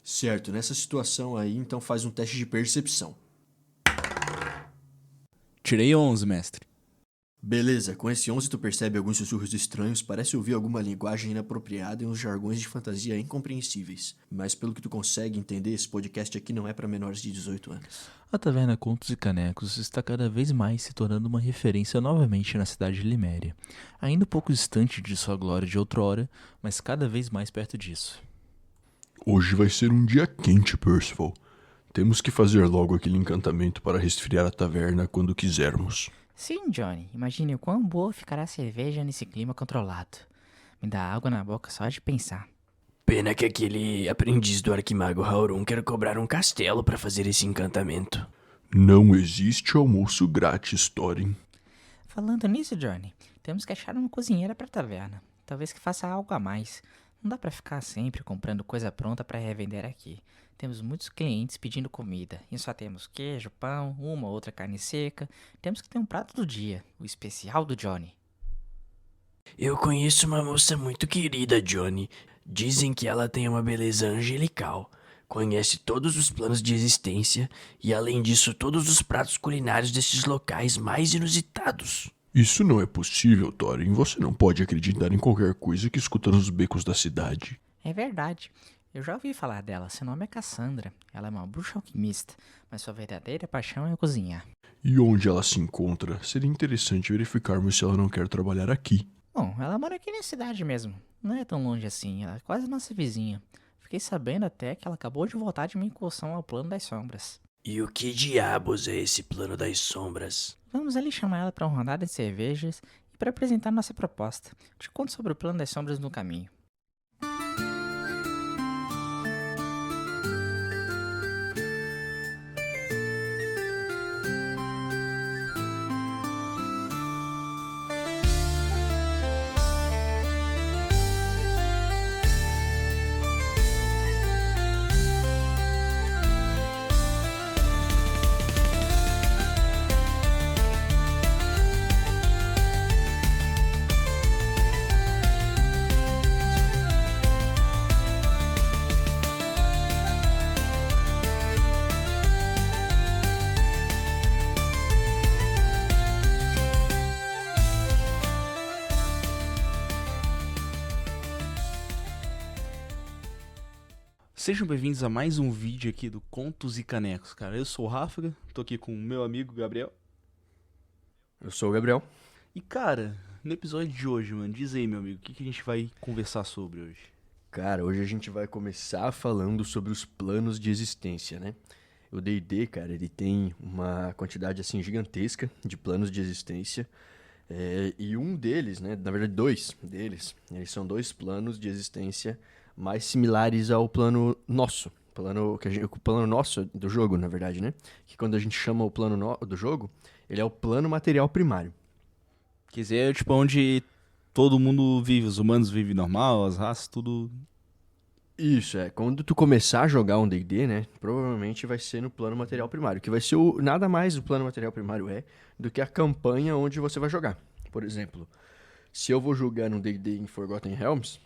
Certo, nessa situação aí, então faz um teste de percepção. Tirei 11, mestre. Beleza, com esse 11 tu percebe alguns sussurros estranhos, parece ouvir alguma linguagem inapropriada e uns jargões de fantasia incompreensíveis. Mas pelo que tu consegue entender, esse podcast aqui não é pra menores de 18 anos. A Taverna Contos e Canecos está cada vez mais se tornando uma referência novamente na cidade de Liméria. Ainda um pouco distante de sua glória de outrora, mas cada vez mais perto disso. Hoje vai ser um dia quente, Percival. Temos que fazer logo aquele encantamento para resfriar a taverna quando quisermos. Sim, Johnny. Imagine o quão boa ficará a cerveja nesse clima controlado. Me dá água na boca só de pensar. Pena que aquele aprendiz do Arquimago Hauron quer cobrar um castelo para fazer esse encantamento. Não existe almoço grátis, Thorin. Falando nisso, Johnny, temos que achar uma cozinheira pra taverna. Talvez que faça algo a mais. Não dá pra ficar sempre comprando coisa pronta pra revender aqui. Temos muitos clientes pedindo comida e só temos queijo, pão, uma ou outra carne seca. Temos que ter um prato do dia, o especial do Johnny. Eu conheço uma moça muito querida, Johnny. Dizem que ela tem uma beleza angelical. Conhece todos os planos de existência e, além disso, todos os pratos culinários desses locais mais inusitados. Isso não é possível, Thorin. Você não pode acreditar em qualquer coisa que escuta nos becos da cidade. É verdade. Eu já ouvi falar dela. Seu nome é Cassandra. Ela é uma bruxa alquimista, mas sua verdadeira paixão é cozinhar. E onde ela se encontra? Seria interessante verificarmos se ela não quer trabalhar aqui. Bom, ela mora aqui na cidade mesmo. Não é tão longe assim, ela é quase nossa vizinha. Fiquei sabendo até que ela acabou de voltar de uma incursão ao Plano das Sombras. E o que diabos é esse plano das sombras? Vamos ali chamar ela para uma rodada de cervejas e para apresentar nossa proposta. Te conto sobre o Plano das Sombras no caminho. Sejam bem-vindos a mais um vídeo aqui do Contos e Canecos, cara. Eu sou o Ráfaga, tô aqui com o meu amigo Gabriel. Eu sou o Gabriel. E, cara, no episódio de hoje, mano, diz aí, meu amigo, o que a gente vai conversar sobre hoje? Cara, hoje a gente vai começar falando sobre os planos de existência, né? O D&D, cara, ele tem uma quantidade, assim, gigantesca de planos de existência. E um deles, né, na verdade dois deles, eles são dois planos de existência mais similares ao plano nosso. O plano nosso do jogo, na verdade, né? Que quando a gente chama o plano do jogo, ele é o plano material primário. Quer dizer, é tipo onde todo mundo vive, os humanos vivem normal, as raças, tudo... Isso, quando tu começar a jogar um D&D, né, provavelmente vai ser no plano material primário, que vai ser nada mais o plano material primário do que a campanha onde você vai jogar. Por exemplo, se eu vou jogar um D&D em Forgotten Realms,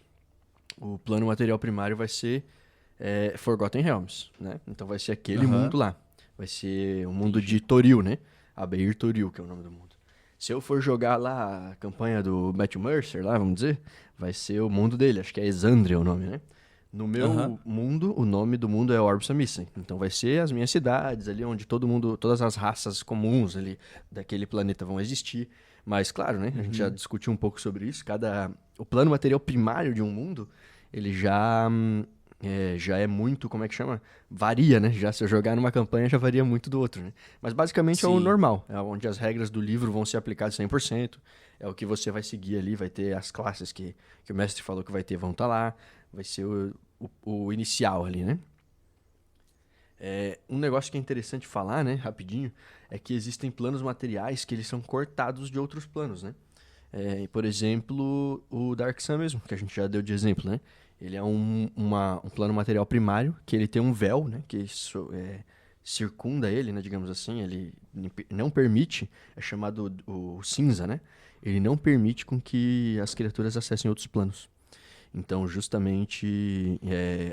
o plano material primário vai ser Forgotten Realms, né? Então vai ser aquele mundo lá. Vai ser o mundo de Toril, né? Abeir Toril, que é o nome do mundo. Se eu for jogar lá a campanha do Matthew Mercer, lá, vamos dizer, vai ser o mundo dele, acho que é Exandria o nome, né? No meu mundo, o nome do mundo é Orb Samissen. Então vai ser as minhas cidades ali onde todas as raças comuns ali daquele planeta vão existir. Mas claro, né? A gente já discutiu um pouco sobre isso. O plano material primário de um mundo, ele já é muito, como é que chama? Varia, né? Já se eu jogar numa campanha já varia muito do outro, né? Mas basicamente é o normal. É onde as regras do livro vão ser aplicadas 100%. É o que você vai seguir ali, vai ter as classes que o mestre falou que vai ter, vão estar lá. Vai ser o inicial ali, né? Um negócio que é interessante falar, né, rapidinho, é que existem planos materiais que eles são cortados de outros planos, né? Por exemplo, o Dark Sun mesmo, que a gente já deu de exemplo, né? Ele é um plano material primário, que ele tem um véu, né, que circunda ele, né, digamos assim, ele não permite, é chamado o cinza, né? Ele não permite com que as criaturas acessem outros planos. Então, justamente,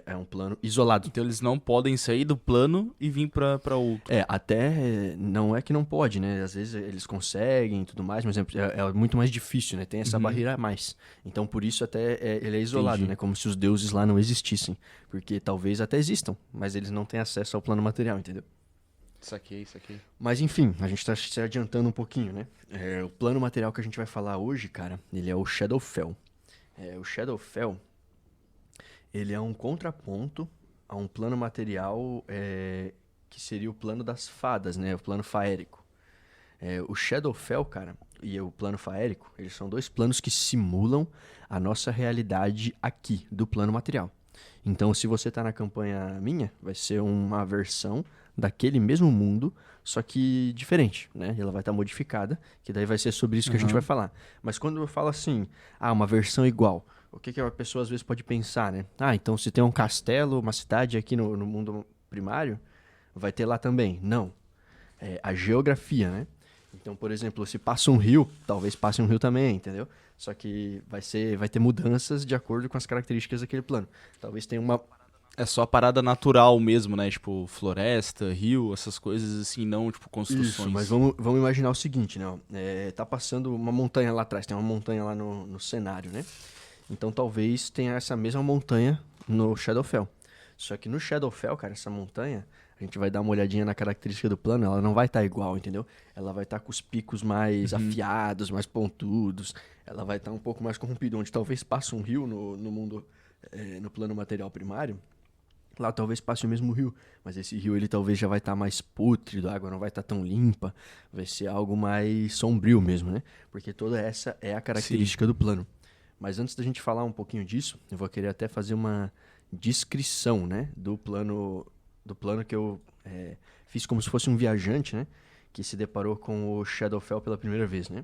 é um plano isolado. Então eles não podem sair do plano e vir pra outro. Até não é que não pode, né? Às vezes eles conseguem e tudo mais, mas é muito mais difícil, né? Tem essa barreira a mais. Então, por isso até ele é isolado, Entendi. né? Como se os deuses lá não existissem. Porque talvez até existam, mas eles não têm acesso ao plano material, entendeu? Saquei. Mas enfim, a gente tá se adiantando um pouquinho, né? O plano material que a gente vai falar hoje, cara, ele é o Shadowfell. O Shadowfell, ele é um contraponto a um plano material que seria o plano das fadas, né? O plano faérico. O Shadowfell, cara, e o plano faérico, eles são dois planos que simulam a nossa realidade aqui, do plano material. Então, se você tá na campanha minha, vai ser uma versão daquele mesmo mundo, só que diferente, né? Ela vai estar modificada, que daí vai ser sobre isso que a gente vai falar. Mas quando eu falo assim, uma versão igual, o que a pessoa às vezes pode pensar, né? Então se tem um castelo, uma cidade aqui no mundo primário, vai ter lá também. Não. A geografia, né? Então, por exemplo, se passa um rio, talvez passe um rio também, entendeu? Só que vai ter mudanças de acordo com as características daquele plano. Talvez tenha uma... É só a parada natural mesmo, né? Tipo, floresta, rio, essas coisas assim, não, tipo, construções. Isso, mas vamos imaginar o seguinte, né? Tá passando uma montanha lá atrás, tem uma montanha lá no cenário, né? Então talvez tenha essa mesma montanha no Shadowfell. Só que no Shadowfell, cara, essa montanha, a gente vai dar uma olhadinha na característica do plano, ela não vai estar igual, entendeu? Ela vai estar com os picos mais afiados, mais pontudos, ela vai estar um pouco mais corrompida, onde talvez passe um rio no mundo, no plano material primário. Lá talvez passe o mesmo rio, mas esse rio ele talvez já vai estar mais pútrido, a água não vai estar tão limpa, vai ser algo mais sombrio mesmo, né? Porque toda essa é a característica do plano. Mas antes da gente falar um pouquinho disso, eu vou querer até fazer uma descrição, né, do plano que eu fiz como se fosse um viajante, né, que se deparou com o Shadowfell pela primeira vez, né?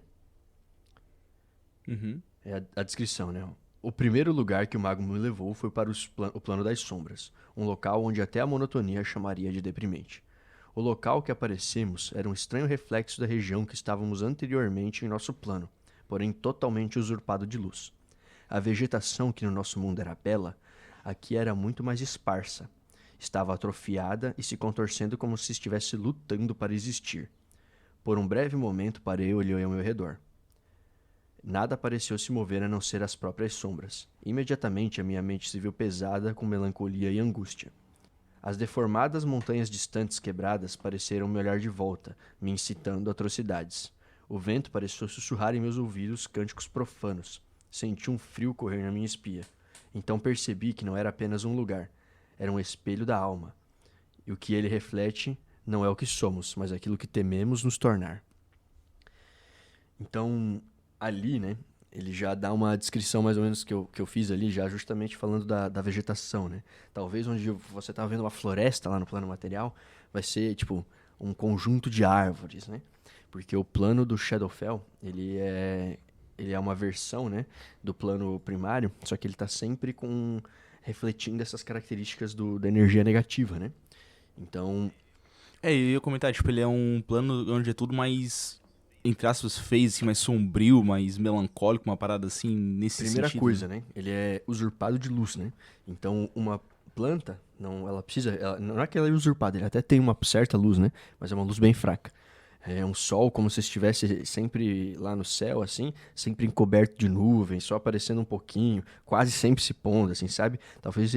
É a descrição, né? O primeiro lugar que o mago me levou foi para o plano das sombras, um local onde até a monotonia chamaria de deprimente. O local que aparecemos era um estranho reflexo da região que estávamos anteriormente em nosso plano, porém totalmente usurpado de luz. A vegetação que no nosso mundo era bela, aqui era muito mais esparsa. Estava atrofiada e se contorcendo como se estivesse lutando para existir. Por um breve momento parei e olhei ao meu redor. Nada pareceu se mover a não ser as próprias sombras. Imediatamente a minha mente se viu pesada com melancolia e angústia. As deformadas montanhas distantes quebradas pareceram me olhar de volta, me incitando a atrocidades. O vento pareceu sussurrar em meus ouvidos cânticos profanos. Senti um frio correr na minha espia. Então percebi que não era apenas um lugar, era um espelho da alma. E o que ele reflete não é o que somos, mas aquilo que tememos nos tornar. Então, ali, né, ele já dá uma descrição mais ou menos que eu fiz ali, já justamente falando da vegetação, né? Talvez onde você tá vendo uma floresta lá no plano material, vai ser, tipo, um conjunto de árvores, né? Porque o plano do Shadowfell, ele é uma versão, né, do plano primário, só que ele tá sempre refletindo essas características da energia negativa, né? Então, Eu ia comentar, tipo, ele é um plano onde é tudo mais, entre aspas, feio, assim, mais sombrio, mais melancólico, uma parada assim, nesse primeira sentido. coisa, né? Ele é usurpado de luz, né? Então, uma planta, não é que ela é usurpada, ele até tem uma certa luz, né? Mas é uma luz bem fraca. É um sol como se estivesse sempre lá no céu, assim, sempre encoberto de nuvens, só aparecendo um pouquinho, quase sempre se pondo, assim, sabe? Talvez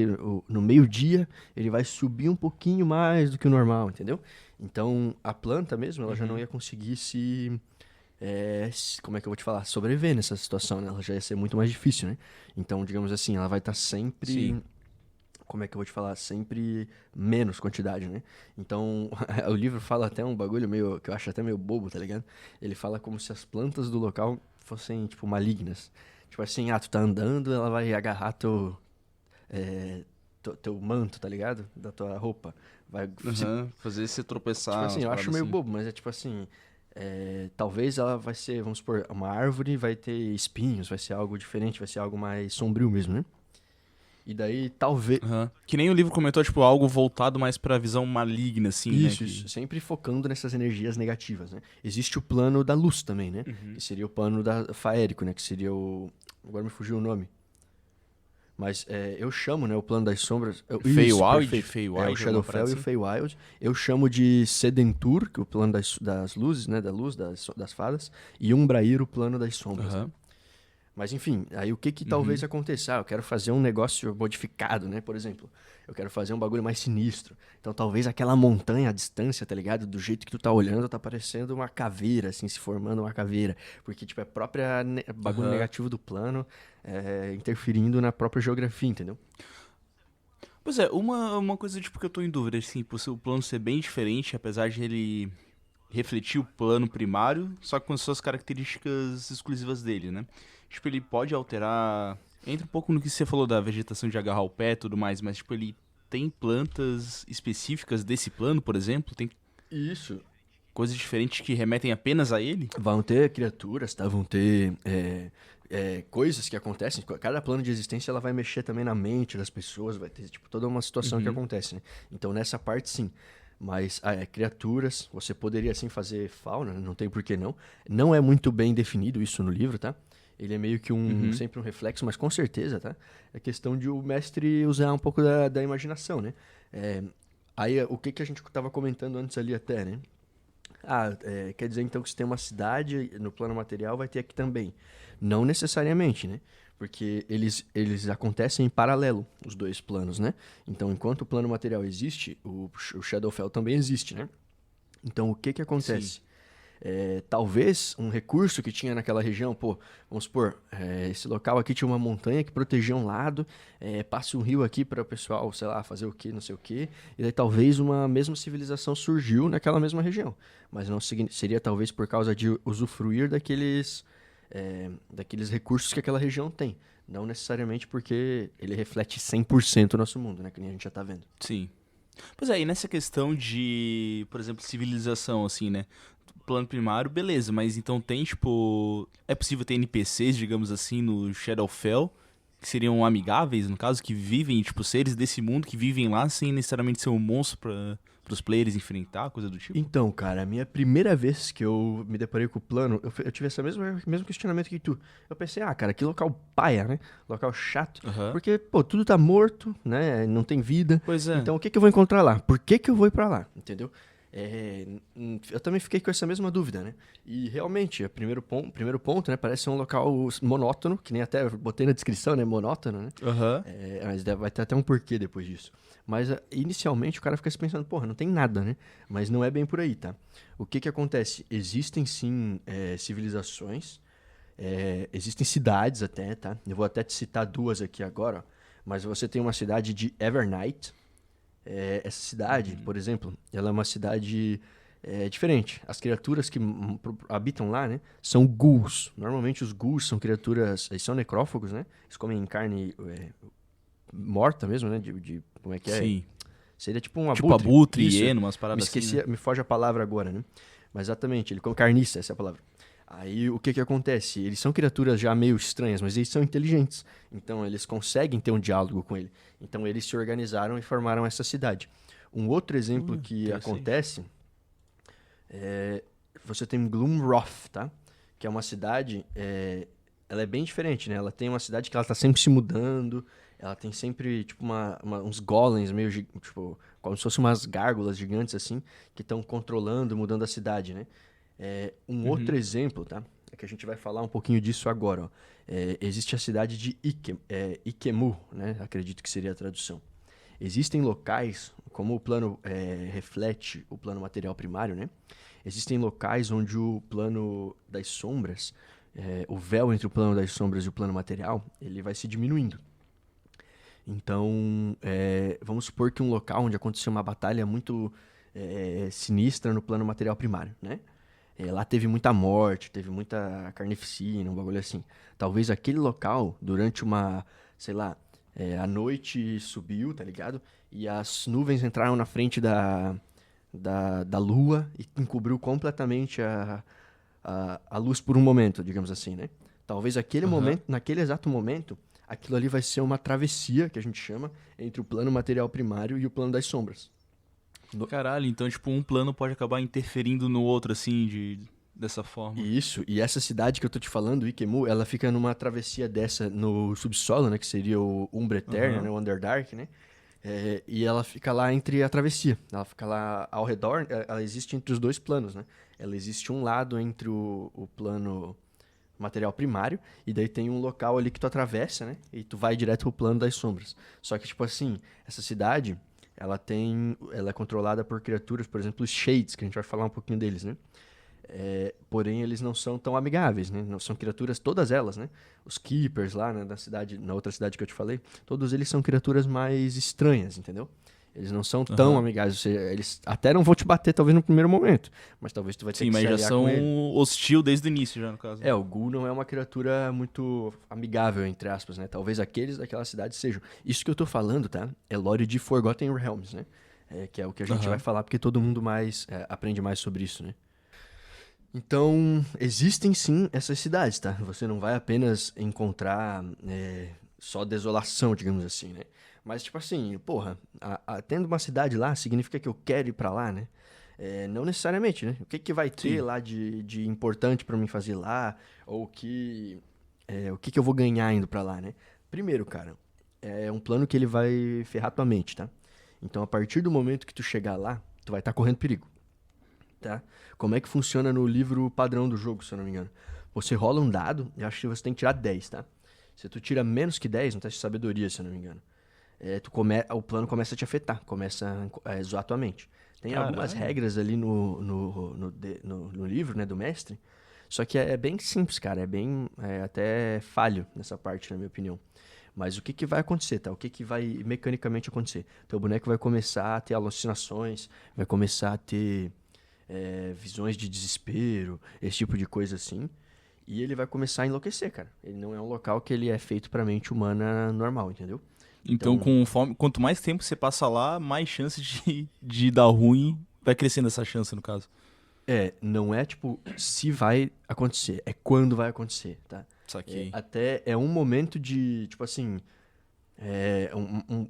no meio-dia ele vai subir um pouquinho mais do que o normal, entendeu? Então, a planta mesmo, ela já não ia conseguir como é que eu vou te falar? Sobreviver nessa situação, né? Ela já ia ser muito mais difícil, né? Então, digamos assim, ela vai estar sempre... Sim. Como é que eu vou te falar? Sempre menos quantidade, né? Então, o livro fala até um bagulho meio, que eu acho até meio bobo, tá ligado? Ele fala como se as plantas do local fossem, tipo, malignas. Tipo assim, tu tá andando, ela vai agarrar teu manto, tá ligado? Da tua roupa. Vai Fazer você tropeçar. Tipo assim, eu acho meio assim. bobo, mas é tipo assim... talvez ela vai ser, vamos supor, uma árvore vai ter espinhos, vai ser algo diferente, vai ser algo mais sombrio mesmo, né? E daí, talvez... Que nem o livro comentou, tipo, algo voltado mais pra visão maligna, assim, Isso, né? isso. Sempre focando nessas energias negativas, né? Existe o plano da luz também, né? Que seria o plano faérico, né? Que seria o... Agora me fugiu o nome. Mas eu chamo, né, o plano das sombras... Feywild? Perfeito. Feywild, É o alguma Shadowfell parada e o assim? Feywild. Eu chamo de Sedentur, que é o plano das luzes, né, da luz, das fadas. E Umbrair, o plano das sombras. Aham. Mas enfim, aí o que talvez aconteça? Eu quero fazer um negócio modificado, né? Por exemplo, eu quero fazer um bagulho mais sinistro. Então talvez aquela montanha à distância, tá ligado? Do jeito que tu tá olhando, tá parecendo uma caveira, assim, se formando uma caveira. Porque, tipo, é própria bagulho Aham. negativo do plano interferindo na própria geografia, entendeu? Pois é, uma coisa tipo que eu tô em dúvida, assim, por o plano ser bem diferente, apesar de ele refletir o plano primário, só que com suas características exclusivas dele, né? Tipo, ele pode alterar. Entra um pouco no que você falou da vegetação de agarrar o pé e tudo mais, mas tipo, ele tem plantas específicas desse plano, por exemplo? Tem Isso. coisas diferentes que remetem apenas a ele? Vão ter criaturas, tá? Vão ter coisas que acontecem. Cada plano de existência ela vai mexer também na mente das pessoas, vai ter tipo, toda uma situação que acontece, né? Então nessa parte sim. Mas criaturas, você poderia sim fazer fauna, né? Não tem por que não. Não é muito bem definido isso no livro, tá? Ele é meio que sempre um reflexo, mas com certeza, tá? É questão de o mestre usar um pouco da imaginação, né? Aí o que a gente tava comentando antes ali até, né? Quer dizer então que se tem uma cidade no plano material, vai ter aqui também. Não necessariamente, né? Porque eles acontecem em paralelo, os dois planos, né? Então, enquanto o plano material existe, o Shadowfell também existe, né? Então, o que acontece? Talvez um recurso que tinha naquela região, pô, vamos supor, esse local aqui tinha uma montanha que protegia um lado, passa um rio aqui para o pessoal, sei lá, fazer o que, não sei o que, e daí talvez uma mesma civilização surgiu naquela mesma região, mas não seria talvez por causa de usufruir daqueles recursos que aquela região tem, não necessariamente porque ele reflete 100% o nosso mundo, né, que nem a gente já tá vendo. Sim. Pois é, e nessa questão de, por exemplo, civilização, assim, né? Plano primário, beleza, mas então tem, tipo. É possível ter NPCs, digamos assim, no Shadowfell, que seriam amigáveis, no caso, que vivem, tipo, seres desse mundo que vivem lá sem necessariamente ser um monstro pros players enfrentar, coisa do tipo? Então, cara, a minha primeira vez que eu me deparei com o plano, eu tive esse mesmo questionamento que tu. Eu pensei, cara, que local paia, né? Local chato. Aham. Porque, pô, tudo tá morto, né? Não tem vida. Pois é. Então, o que eu vou encontrar lá? Por que eu vou ir pra lá? Entendeu? Eu também fiquei com essa mesma dúvida, né? E realmente, o primeiro ponto, né? Parece ser um local monótono, que nem até eu botei na descrição, né? Monótono, né? Aham. Mas vai ter até um porquê depois disso. Mas inicialmente o cara fica se pensando, porra, não tem nada, né? Mas não é bem por aí, tá? O que acontece? Existem sim civilizações, existem cidades até, tá? Eu vou até te citar duas aqui agora, ó. Mas você tem uma cidade de Evernight. Essa cidade, por exemplo, ela é uma cidade diferente. As criaturas que habitam lá, né, são ghouls. Normalmente os ghouls são criaturas, eles são necrófagos, né? Eles comem carne morta mesmo, né? Como é que é? Sim. Seria tipo um Tipo abutre. abutre, Isso, hiena, umas me paradas esqueci, assim, né? me foge a palavra agora, né? Mas exatamente, ele come carniça, essa é a palavra. Aí o que acontece? Eles são criaturas já meio estranhas, mas eles são inteligentes. Então eles conseguem ter um diálogo com ele. Então eles se organizaram e formaram essa cidade. Um outro exemplo que interessante. acontece você tem Gloomroth, tá? Que é uma cidade, ela é bem diferente, né? Ela tem uma cidade que ela tá sempre se mudando, ela tem sempre, tipo, uns golems meio, tipo, como se fossem umas gárgulas gigantes, assim, que estão controlando, mudando a cidade, né? Outro exemplo, tá? É que a gente vai falar um pouquinho disso agora, ó. Existe a cidade de Ikemu, né? Acredito que seria a tradução. Existem locais, como o plano reflete o plano material primário, né? Existem locais onde o plano das sombras, o véu entre o plano das sombras e o plano material, ele vai se diminuindo. Então, vamos supor que um local onde aconteceu uma batalha muito sinistra no plano material primário, né? Lá teve muita morte, teve muita carnificina, um bagulho assim. Talvez aquele local, durante sei lá, a noite subiu, tá ligado? E as nuvens entraram na frente da lua e encobriu completamente a luz por um momento, digamos assim, né? Talvez aquele momento, naquele exato momento, aquilo ali vai ser uma travessia, que a gente chama, entre o plano material primário e o plano das sombras. Caralho, então, tipo, um plano pode acabar interferindo no outro, assim, de dessa forma. Isso, e essa cidade que eu tô te falando, Ikemu, ela fica numa travessia dessa no subsolo, né? Que seria o Umbra Eterna, Aham. né? O Underdark, né? E ela fica lá entre a travessia. Ela fica lá ao redor, ela existe entre os dois planos, né? Ela existe um lado entre o plano material primário, e daí tem um local ali que tu atravessa, né? E tu vai direto pro plano das sombras. Só que, tipo assim, essa cidade, ela é controlada por criaturas, por exemplo, os Shades, que a gente vai falar um pouquinho deles, né? Porém, eles não são tão amigáveis, né? Não são criaturas, todas elas, né? Os Keepers lá, né, da cidade, na outra cidade que eu te falei, todos eles são criaturas mais estranhas, entendeu? Eles não são tão Aham. amigáveis. Eles até não vão te bater, talvez, no primeiro momento. Mas talvez tu vai ter Sim, que mas se já aliar são com ele. hostil desde o início, já, no caso. O Ghoul não é uma criatura muito amigável, entre aspas, né? Talvez aqueles daquela cidade sejam. Isso que eu tô falando, tá? É lore de Forgotten Realms, né? Que é o que a gente Aham. vai falar, porque todo mundo aprende mais sobre isso, né? Então, existem sim essas cidades, tá? Você não vai apenas encontrar só desolação, digamos assim, né? Mas, tipo assim, porra, tendo uma cidade lá, significa que eu quero ir pra lá, né? Não necessariamente, né? O que que vai ter Sim. lá de importante pra mim fazer lá? Ou o que que eu vou ganhar indo pra lá, né? Primeiro, cara, é um plano que ele vai ferrar tua mente, tá? Então, a partir do momento que tu chegar lá, tu vai estar correndo perigo, tá? Como é que funciona no livro padrão do jogo, se eu não me engano? Você rola um dado, eu acho que você tem que tirar 10, tá? Se tu tira menos que 10, no teste de sabedoria, se eu não me engano, o plano começa a te afetar, começa a zoar tua mente. Tem algumas Caralho. regras ali no livro, né, do mestre, só que é bem simples, cara, até falho nessa parte, na minha opinião. Mas o que que vai acontecer, tá? O que que vai mecanicamente acontecer? Teu boneco vai começar a ter alucinações, vai começar a ter visões de desespero, esse tipo de coisa assim. E ele vai começar a enlouquecer, cara. Ele não é um local que ele é feito pra mente humana normal, entendeu? Então, Então, quanto mais tempo você passa lá, mais chance de dar ruim. Vai crescendo essa chance, no caso. não é tipo se vai acontecer, é quando vai acontecer, tá? Saquei. Até é um momento de, tipo assim,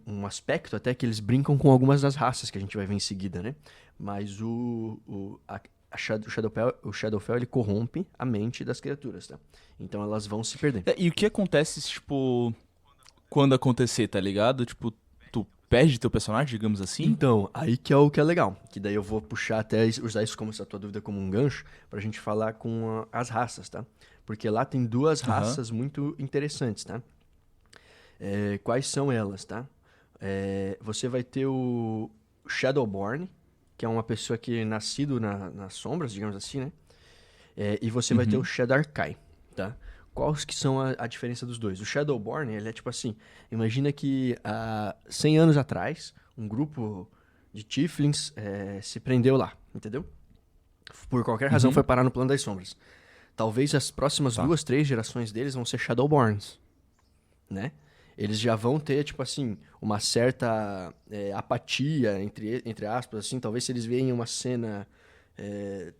um aspecto até que eles brincam com algumas das raças que a gente vai ver em seguida, né? Mas o Shadowfell, ele corrompe a mente das criaturas, tá? Então elas vão se perder. E o que acontece, tipo, quando acontecer, tá ligado? Tipo, tu perde teu personagem, digamos assim? Então, aí que é o que é legal. Que daí eu vou puxar até usar isso como essa tua dúvida como um gancho pra gente falar com as raças, tá? Porque lá tem duas Aham. raças muito interessantes, tá? Quais são elas, tá? Você vai ter o Shadowborn, que é uma pessoa que é nascido nas sombras, digamos assim, né? E você vai ter o Uhum. Shadar-kai, tá? Quais que são a diferença dos dois? O Shadowborn, ele é tipo assim, imagina que há 100 anos atrás, um grupo de Tieflings se prendeu lá, entendeu? Por qualquer razão Uhum. foi parar no plano das sombras. Talvez as próximas Tá. 2, 3 gerações deles vão ser Shadowborns, né? Eles já vão ter, tipo assim, uma certa apatia, entre aspas, assim. Talvez se eles veem uma cena,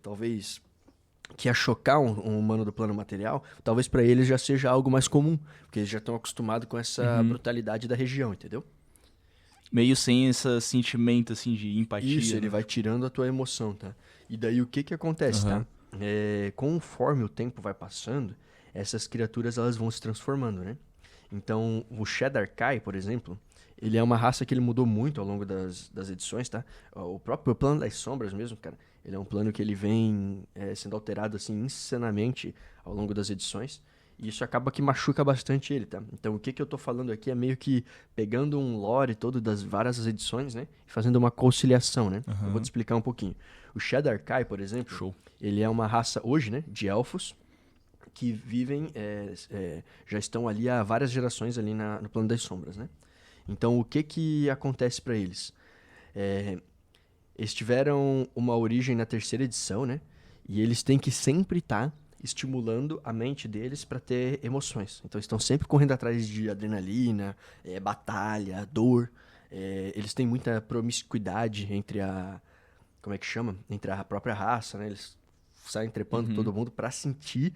talvez, que ia chocar um humano do plano material, talvez pra eles já seja algo mais comum, porque eles já estão acostumados com essa Uhum. brutalidade da região, entendeu? Meio sem esse sentimento, assim, de empatia, Isso, ele né? vai tirando a tua emoção, tá? E daí o que que acontece, tá? Aham. Conforme o tempo vai passando, essas criaturas elas vão se transformando, né? Então, o Shadar-kai, por exemplo, ele é uma raça que ele mudou muito ao longo das edições, tá? O próprio plano das sombras mesmo, cara, ele é um plano que ele vem sendo alterado, assim, insanamente ao longo das edições. E isso acaba que machuca bastante ele, tá? Então, o que que eu tô falando aqui é meio que pegando um lore todo das várias edições, né? E fazendo uma conciliação, né? Eu vou te explicar um pouquinho. O Shadar-kai, por exemplo, Show. ele é uma raça hoje, né? De elfos que vivem, já estão ali há várias gerações ali no plano das sombras, né? Então, o que que acontece para eles? Eles tiveram uma origem na terceira edição, né? E eles têm que sempre estar estimulando a mente deles para ter emoções. Então, estão sempre correndo atrás de adrenalina, batalha, dor. Eles têm muita promiscuidade entre como é que chama? Entre a própria raça, né? Eles saem trepando todo mundo pra sentir,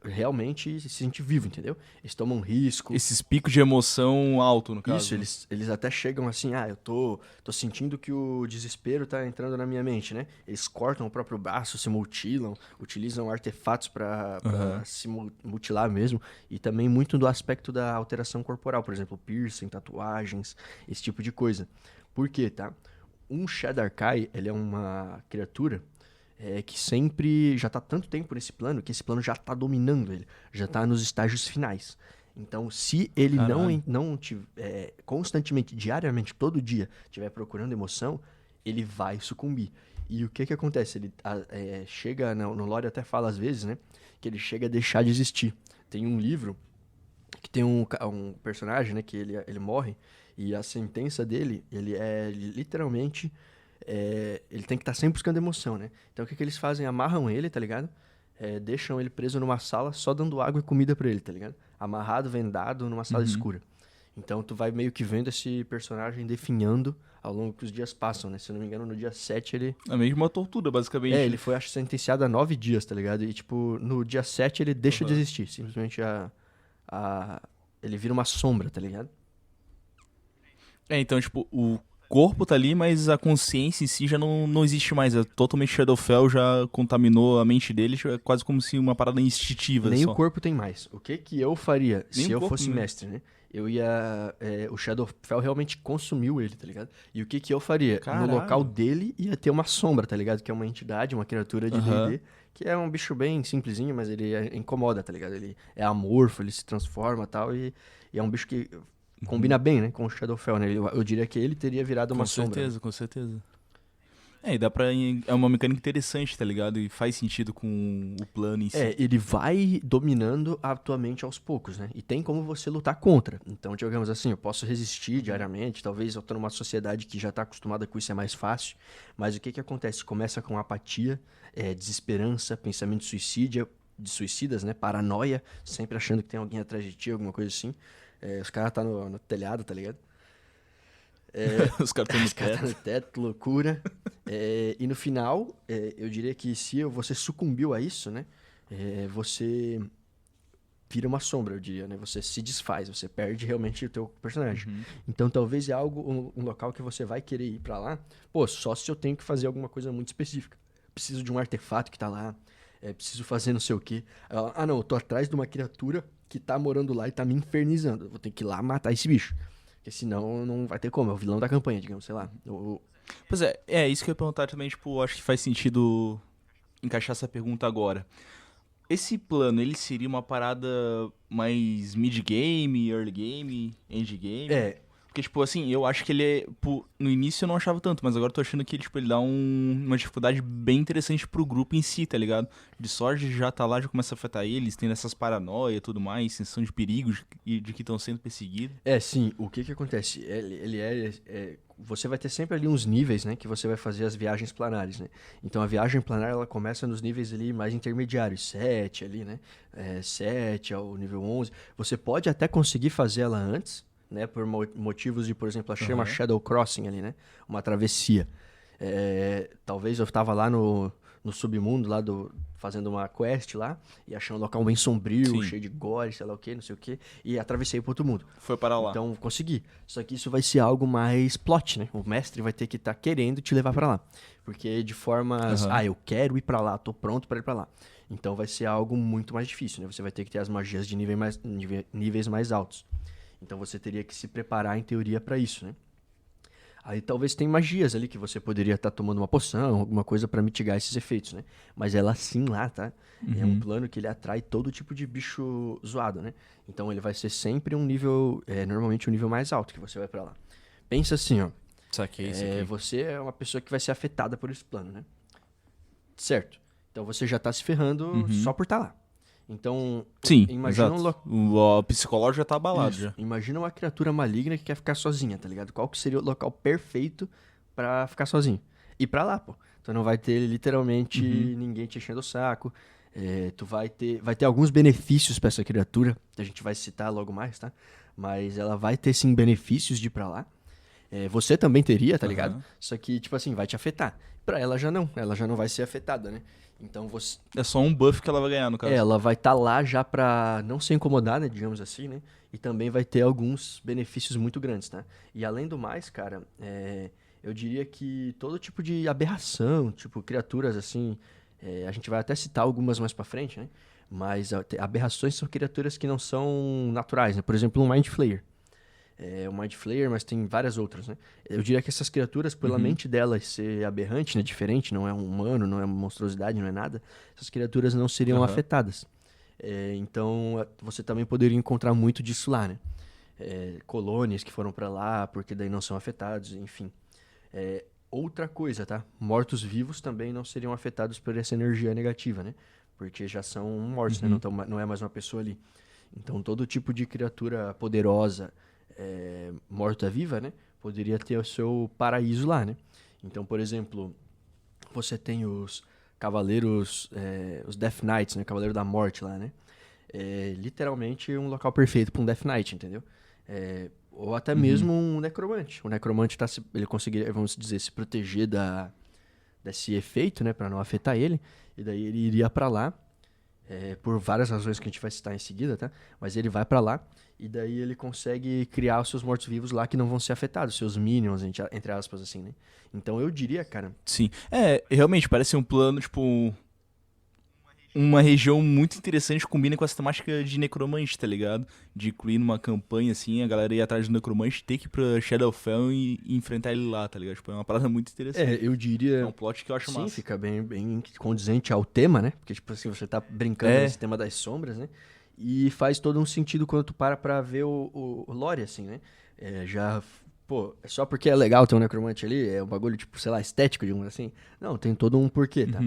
realmente se sentir vivo, entendeu? Eles tomam risco. Esses picos de emoção alto, no caso. Isso, eles até chegam assim, eu tô sentindo que o desespero tá entrando na minha mente, né? Eles cortam o próprio braço, se mutilam, utilizam artefatos pra se mutilar mesmo. E também muito do aspecto da alteração corporal, por exemplo, piercing, tatuagens, esse tipo de coisa. Por quê, tá? Um Shadar-kai, ele é uma criatura que sempre já tá há tanto tempo nesse plano que esse plano já tá dominando ele, já tá nos estágios finais. Então, se ele não tiver constantemente, diariamente, todo dia, estiver procurando emoção, ele vai sucumbir. E o que acontece? Ele chega, no lore até fala às vezes, né, que ele chega a deixar de existir. Tem um livro que tem um personagem, né, que ele morre, e a sentença dele, ele é literalmente... ele tem que estar sempre buscando emoção, né? Então o que eles fazem? Amarram ele, tá ligado? Deixam ele preso numa sala só dando água e comida pra ele, tá ligado? Amarrado, vendado, numa sala escura. Então tu vai meio que vendo esse personagem definhando ao longo que os dias passam, né? Se eu não me engano, no dia 7 ele... É meio uma tortura, basicamente. ele foi, acho, sentenciado a 9 dias, tá ligado? E, tipo, no dia 7 ele deixa de existir. Simplesmente ele vira uma sombra, tá ligado? Então, tipo, o corpo tá ali, mas a consciência em si já não existe mais. É totalmente Shadowfell, já contaminou a mente dele, é quase como se uma parada instintiva. Nem só. o corpo tem mais. O que eu faria Nem se o eu corpo fosse mesmo. mestre, né? Eu ia... o Shadowfell realmente consumiu ele, tá ligado? E o que eu faria? Caralho. No local dele ia ter uma sombra, tá ligado? Que é uma entidade, uma criatura de D&D, que é um bicho bem simplesinho, mas ele incomoda, tá ligado? Ele é amorfo, ele se transforma e tal, e é um bicho que combina bem, né? Com o Shadowfell, né? Eu diria que ele teria virado uma sombra. Com certeza. E dá pra... É uma mecânica interessante, tá ligado? E faz sentido com o plano em si. Ele vai dominando a tua mente aos poucos, né? E tem como você lutar contra. Então, digamos assim, eu posso resistir diariamente, talvez eu tô numa sociedade que já tá acostumada com isso, é mais fácil. Mas o que acontece? Começa com apatia, desesperança, pensamento suicidas, né? Paranoia, sempre achando que tem alguém atrás de ti, alguma coisa assim. Os caras tá no telhado, tá ligado? Os caras estão no Os caras teto. tá no teto, loucura. E no final, eu diria que se você sucumbiu a isso, né? Você vira uma sombra, eu diria, né? Você se desfaz, você perde realmente o teu personagem. Então talvez é um local que você vai querer ir pra lá. Pô, só se eu tenho que fazer alguma coisa muito específica. Preciso de um artefato que tá lá. Preciso fazer não sei o quê. Não, eu tô atrás de uma criatura que tá morando lá e tá me infernizando. Eu vou ter que ir lá matar esse bicho. Porque senão não vai ter como. É o vilão da campanha, digamos, sei lá. Pois é isso que eu ia perguntar também, tipo, acho que faz sentido encaixar essa pergunta agora. Esse plano, ele seria uma parada mais mid-game, early game, end-game? Porque, tipo, assim, eu acho que ele é... No início eu não achava tanto, mas agora eu tô achando que tipo, ele dá uma dificuldade bem interessante pro grupo em si, tá ligado? De sorte já tá lá, já começa a afetar eles, tendo essas paranoia e tudo mais, sensação de perigo e de que estão sendo perseguidos. Sim, o que acontece? Você vai ter sempre ali uns níveis, né? Que você vai fazer as viagens planares, né? Então a viagem planar, ela começa nos níveis ali mais intermediários, 7 ali, né? 7 ao nível 11. Você pode até conseguir fazer ela antes, né, por motivos de, por exemplo, a chama Shadow Crossing ali, né? Uma travessia. Talvez eu estava lá no submundo, lá fazendo uma quest lá, e achei um local bem sombrio, cheio de gore, sei lá o que, não sei o que, e atravessei para outro mundo. Foi para lá. Então, consegui. Só que isso vai ser algo mais plot, né? O mestre vai ter que estar querendo te levar para lá. Porque de formas, eu quero ir para lá, tô pronto para ir para lá. Então vai ser algo muito mais difícil, né? Você vai ter que ter as magias de níveis mais altos. Então você teria que se preparar, em teoria, para isso, né? Aí talvez tem magias ali que você poderia estar tomando uma poção, alguma coisa para mitigar esses efeitos, né? Mas ela sim lá, tá? É um plano que ele atrai todo tipo de bicho zoado, né? Então ele vai ser sempre um nível, normalmente um nível mais alto que você vai para lá. Pensa assim, ó. Saquei. Você é uma pessoa que vai ser afetada por esse plano, né? Certo. Então você já tá se ferrando só por estar lá. Então, sim, imagina exato. O psicológico já tá abalado. Isso. Já. Imagina uma criatura maligna que quer ficar sozinha, tá ligado? Qual que seria o local perfeito pra ficar sozinho? Ir pra lá, pô. Então não vai ter literalmente ninguém te enchendo o saco. Tu vai ter alguns benefícios pra essa criatura, que a gente vai citar logo mais, tá? Mas ela vai ter sim benefícios de ir pra lá. Você também teria, tá ligado? Aham. Só que, tipo assim, vai te afetar. Pra ela já não vai ser afetada, né? Então você, É só um buff que ela vai ganhar, no caso. ela vai estar lá já pra não ser incomodada, digamos assim, né? E também vai ter alguns benefícios muito grandes, tá? E além do mais, cara, eu diria que todo tipo de aberração, tipo criaturas assim, a gente vai até citar algumas mais pra frente, né? Mas aberrações são criaturas que não são naturais, né? Por exemplo, um Mind Flayer. O Mind Flayer, mas tem várias outras, né? Eu diria que essas criaturas, pela mente delas ser aberrante, né? Diferente, não é um humano, não é uma monstruosidade, não é nada. Essas criaturas não seriam Aham. afetadas. Então, você também poderia encontrar muito disso lá, né? Colônias que foram pra lá, porque daí não são afetados, enfim. Outra coisa, tá? Mortos-vivos também não seriam afetados por essa energia negativa, né? Porque já são mortos, né? Não é mais uma pessoa ali. Então, todo tipo de criatura poderosa, morta-viva, né? Poderia ter o seu paraíso lá, né? Então, por exemplo, você tem os cavaleiros, os Death Knights, né? Cavaleiro da Morte lá, né? Literalmente um local perfeito para um Death Knight, entendeu? Ou até mesmo um necromante. O necromante ele conseguiria, vamos dizer, se proteger desse efeito, né? Para não afetar ele. E daí ele iria para lá, por várias razões que a gente vai citar em seguida, tá? Mas ele vai pra lá e daí ele consegue criar os seus mortos-vivos lá que não vão ser afetados, seus minions, entre aspas, assim, né? Então eu diria, cara, Sim. Realmente, parece um plano, tipo... Uma região muito interessante, combina com essa temática de necromante, tá ligado? De incluir numa campanha, assim, a galera ir atrás do necromante, ter que ir pra Shadowfell e enfrentar ele lá, tá ligado? Tipo, é uma parada muito interessante. eu diria... É um plot que eu acho Sim, massa. fica bem condizente ao tema, né? Porque, tipo assim, você tá brincando nesse tema das sombras, né? E faz todo um sentido quando tu para pra ver o lore, assim, né? Pô, é só porque é legal ter um necromante ali, é um bagulho, tipo, sei lá, estético, digamos assim. Não, tem todo um porquê, tá?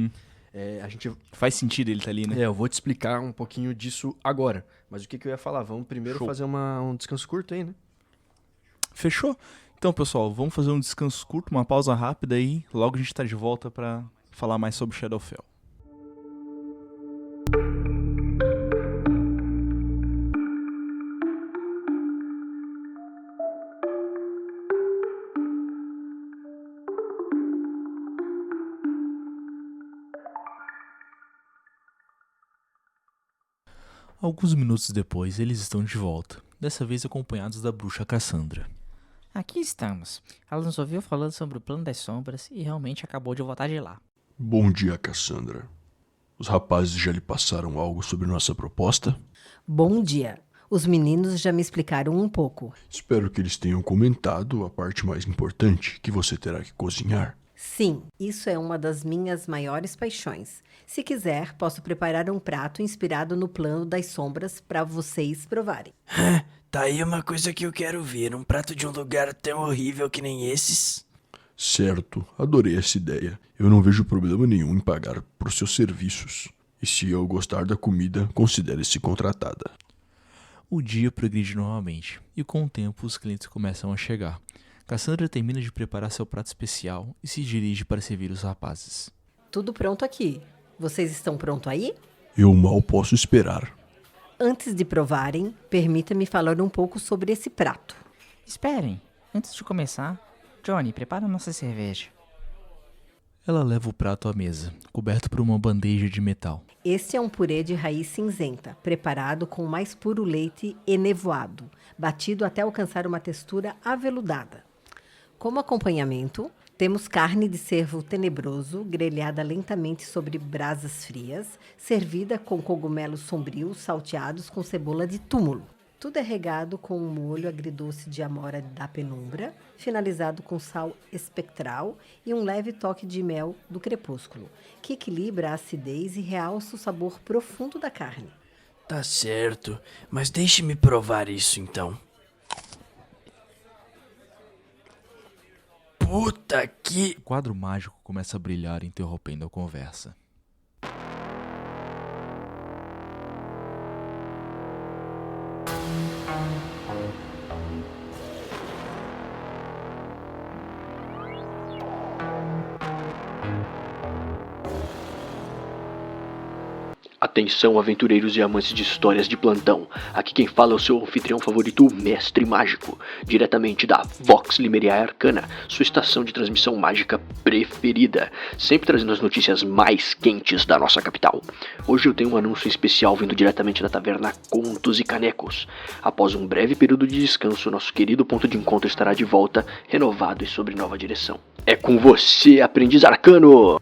A gente... Faz sentido ele tá ali, né? eu vou te explicar um pouquinho disso agora. Mas o que eu ia falar? Vamos primeiro Show. fazer um descanso curto aí, né? Fechou? Então, pessoal, vamos fazer um descanso curto, uma pausa rápida aí. Logo a gente tá de volta pra falar mais sobre Shadowfell. Alguns minutos depois, eles estão de volta, dessa vez acompanhados da bruxa Cassandra. Aqui estamos. Ela nos ouviu falando sobre o plano das sombras e realmente acabou de voltar de lá. Bom dia, Cassandra. Os rapazes já lhe passaram algo sobre nossa proposta? Bom dia. Os meninos já me explicaram um pouco. Espero que eles tenham comentado a parte mais importante, que você terá que cozinhar. Sim, isso é uma das minhas maiores paixões. Se quiser, posso preparar um prato inspirado no plano das sombras para vocês provarem. Tá aí uma coisa que eu quero ver, um prato de um lugar tão horrível que nem esses. Certo, adorei essa ideia. Eu não vejo problema nenhum em pagar por seus serviços. E se eu gostar da comida, considere-se contratada. O dia progride novamente, e com o tempo os clientes começam a chegar. Cassandra termina de preparar seu prato especial e se dirige para servir os rapazes. Tudo pronto aqui. Vocês estão prontos aí? Eu mal posso esperar. Antes de provarem, permita-me falar um pouco sobre esse prato. Esperem, antes de começar, Johnny, prepara nossa cerveja. Ela leva o prato à mesa, coberto por uma bandeja de metal. Este é um purê de raiz cinzenta, preparado com o mais puro leite enevoado, batido até alcançar uma textura aveludada. Como acompanhamento, temos carne de cervo tenebroso, grelhada lentamente sobre brasas frias, servida com cogumelos sombrios salteados com cebola de túmulo. Tudo é regado com um molho agridoce de amora da penumbra, finalizado com sal espectral e um leve toque de mel do crepúsculo, que equilibra a acidez e realça o sabor profundo da carne. Tá certo, mas deixe-me provar isso então. Puta que... O quadro mágico começa a brilhar, interrompendo a conversa. A Atenção, aventureiros e amantes de histórias de plantão. Aqui quem fala é o seu anfitrião favorito, o Mestre Mágico, diretamente da Vox Limeria Arcana, sua estação de transmissão mágica preferida, sempre trazendo as notícias mais quentes da nossa capital. Hoje eu tenho um anúncio especial vindo diretamente da taverna Contos e Canecos. Após um breve período de descanso, nosso querido ponto de encontro estará de volta, renovado e sob nova direção. É com você, aprendiz arcano!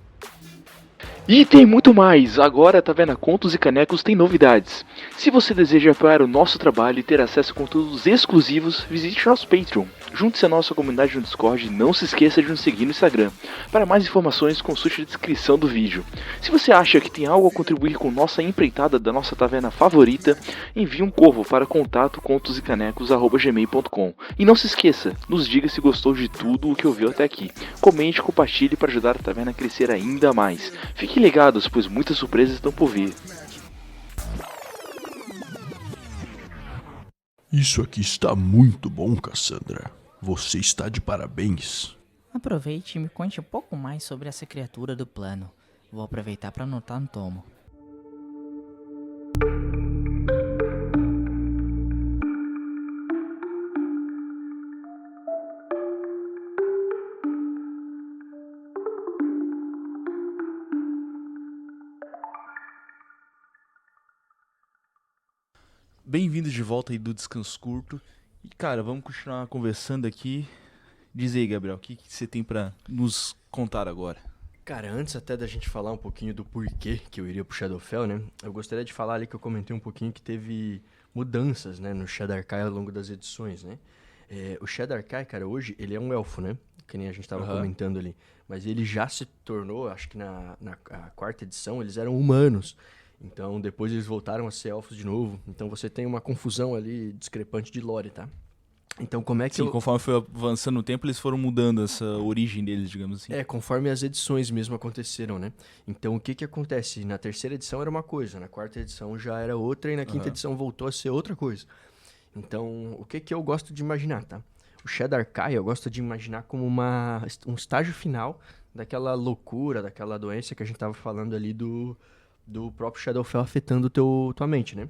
E tem muito mais! Agora a Taverna Contos e Canecos tem novidades. Se você deseja apoiar o nosso trabalho e ter acesso a conteúdos exclusivos, visite nosso Patreon. Junte-se à nossa comunidade no Discord e não se esqueça de nos seguir no Instagram. Para mais informações, consulte a descrição do vídeo. Se você acha que tem algo a contribuir com nossa empreitada da nossa taverna favorita, envie um corvo para contato@contosicanecos@gmail.com. E não se esqueça, nos diga se gostou de tudo o que ouviu até aqui. Comente e compartilhe para ajudar a taverna a crescer ainda mais. Fiquem ligados, pois muitas surpresas estão por vir. Isso aqui está muito bom, Cassandra. Você está de parabéns. Aproveite e me conte um pouco mais sobre essa criatura do plano. Vou aproveitar para anotar no tomo. Bem-vindos de volta aí do Descanso Curto. E, cara, vamos continuar conversando aqui. Diz aí, Gabriel, o que você tem pra nos contar agora? Cara, antes até da gente falar um pouquinho do porquê que eu iria pro Shadowfell, né? Eu gostaria de falar ali que eu comentei um pouquinho que teve mudanças, né, no Shadar-kai ao longo das edições, né? O Shadar-kai, cara, hoje ele é um elfo, né? Que nem a gente tava comentando ali. Mas ele já se tornou, acho que na a quarta edição, eles eram humanos. Então, depois eles voltaram a ser elfos de novo. Então, você tem uma confusão ali discrepante de lore, tá? Então, como é que Sim, conforme foi avançando o tempo, eles foram mudando essa origem deles, digamos assim. conforme as edições mesmo aconteceram, né? Então, o que que acontece? Na terceira edição era uma coisa, na quarta edição já era outra e na quinta edição voltou a ser outra coisa. Então, o que que eu gosto de imaginar, tá? O Shadar-kai eu gosto de imaginar como um estágio final daquela loucura, daquela doença que a gente tava falando ali do próprio Shadowfell afetando tua mente, né?